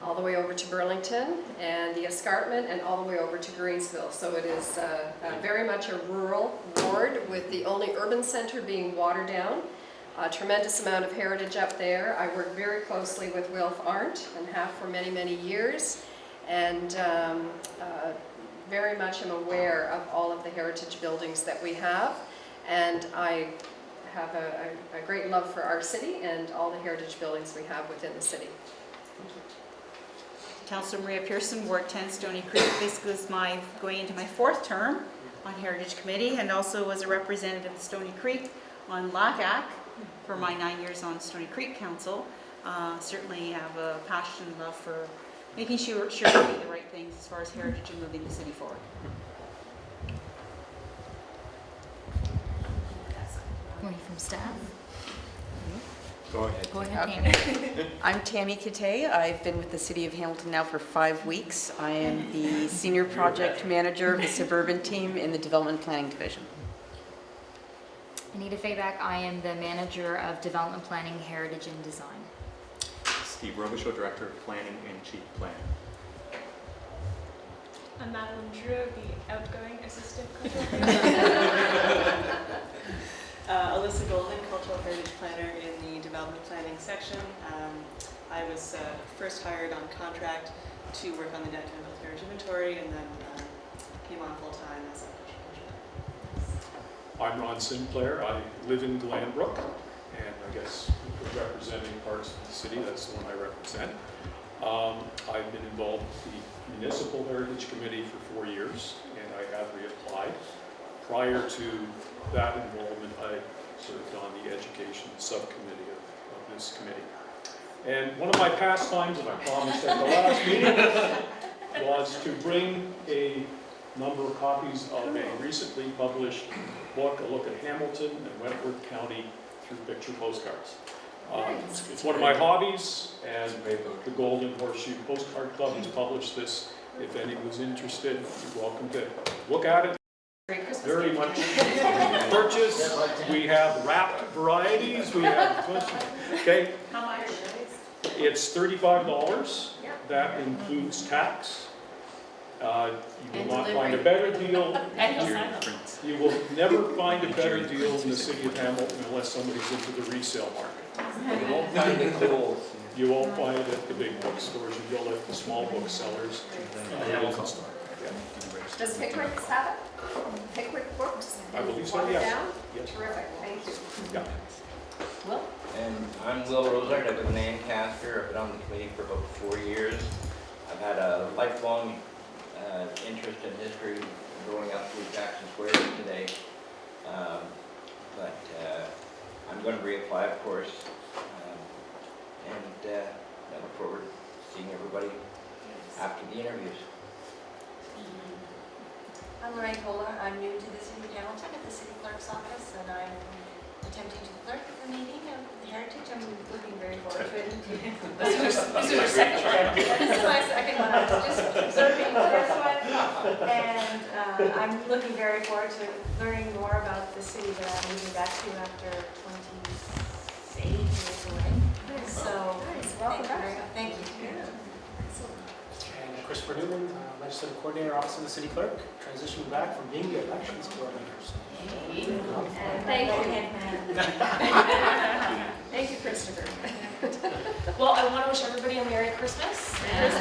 all the way over to Burlington, and the Escarpment, and all the way over to Greensville. So it is very much a rural ward, with the only urban center being Waterdown. A tremendous amount of heritage up there. I work very closely with Wilf Arndt, and have for many, many years, and very much am aware of all of the heritage buildings that we have, and I have a great love for our city and all the heritage buildings we have within the city. Thank you. Councillor Maria Pearson, Ward 10, Stony Creek. This was going into my 4th term on Heritage Committee, and also was a representative of Stony Creek on LACAC for my 9 years on Stony Creek Council. Certainly have a passion and love for making sure we're doing the right things as far as heritage and moving the city forward. Going from staff. Go ahead. Go ahead, Tammy. I'm Tammy Kate. I've been with the City of Hamilton now for 5 weeks. I am the Senior Project Manager of the Suburban Team in the Development Planning Division. Anita Fayback, I am the Manager of Development Planning, Heritage and Design. Steve Robichaud, Director of Planning and Chief Planner. I'm Madeline Drew, the outgoing assistant cultural Alyssa Golden, Cultural Heritage Planner in the Development Planning section. I was first hired on contract to work on the Downtown Built Heritage Inventory and then came on full-time as a I'm Ron Sinclair. I live in Glanbrook, and I guess representing parts of the city, that's the one I represent. I've been involved with the Municipal Heritage Committee for 4 years, and I have reapplied. Prior to that involvement, I served on the Education Subcommittee of this committee. And one of my pastimes, and I promised at the last meeting, was to bring a number of copies of a recently published book, a look at Hamilton and Wentworth County through picture postcards. It's one of my hobbies, and the Golden Horseshoe Postcard Club has published this. If anyone's interested, you're welcome to look at it. Very much purchase. We have wrapped varieties. We have, okay. How much? It's $35. That includes tax. You will not find a better deal. You will never find a better deal in the city of Hamilton unless somebody's into the resale market. You won't find it cool. You won't find it at the big bookstores. You will at the small booksellers. Does Pickwick have it? Pickwick Books? I believe so, Watered yes. down? Yes. Terrific, thank you. Yeah. Will? And I'm Will Rosart. I've been in Lancaster. I've been on the committee for about 4 years. I've had a lifelong interest in history growing up through Jackson Square today. But I'm going to reapply, of course. And I look forward to seeing everybody after the interviews. I'm Lorraine Kohler. I'm new to the City of Hamilton at the City Clerk's office, and I'm attempting to clerk the meeting of the Heritage. I'm looking very forward to it. This is your second try. This is my second one. I was just observing the first one, and I'm looking very forward to learning more about the city that I'm moving back to after 28 years away. So, Welcome thank you. And Christopher Newman, Legislative Coordinator, Office of the City Clerk, transitioning back from being the elections coordinator. Thank you. Thank you, Christopher. Well, I want to wish everybody a Merry Christmas and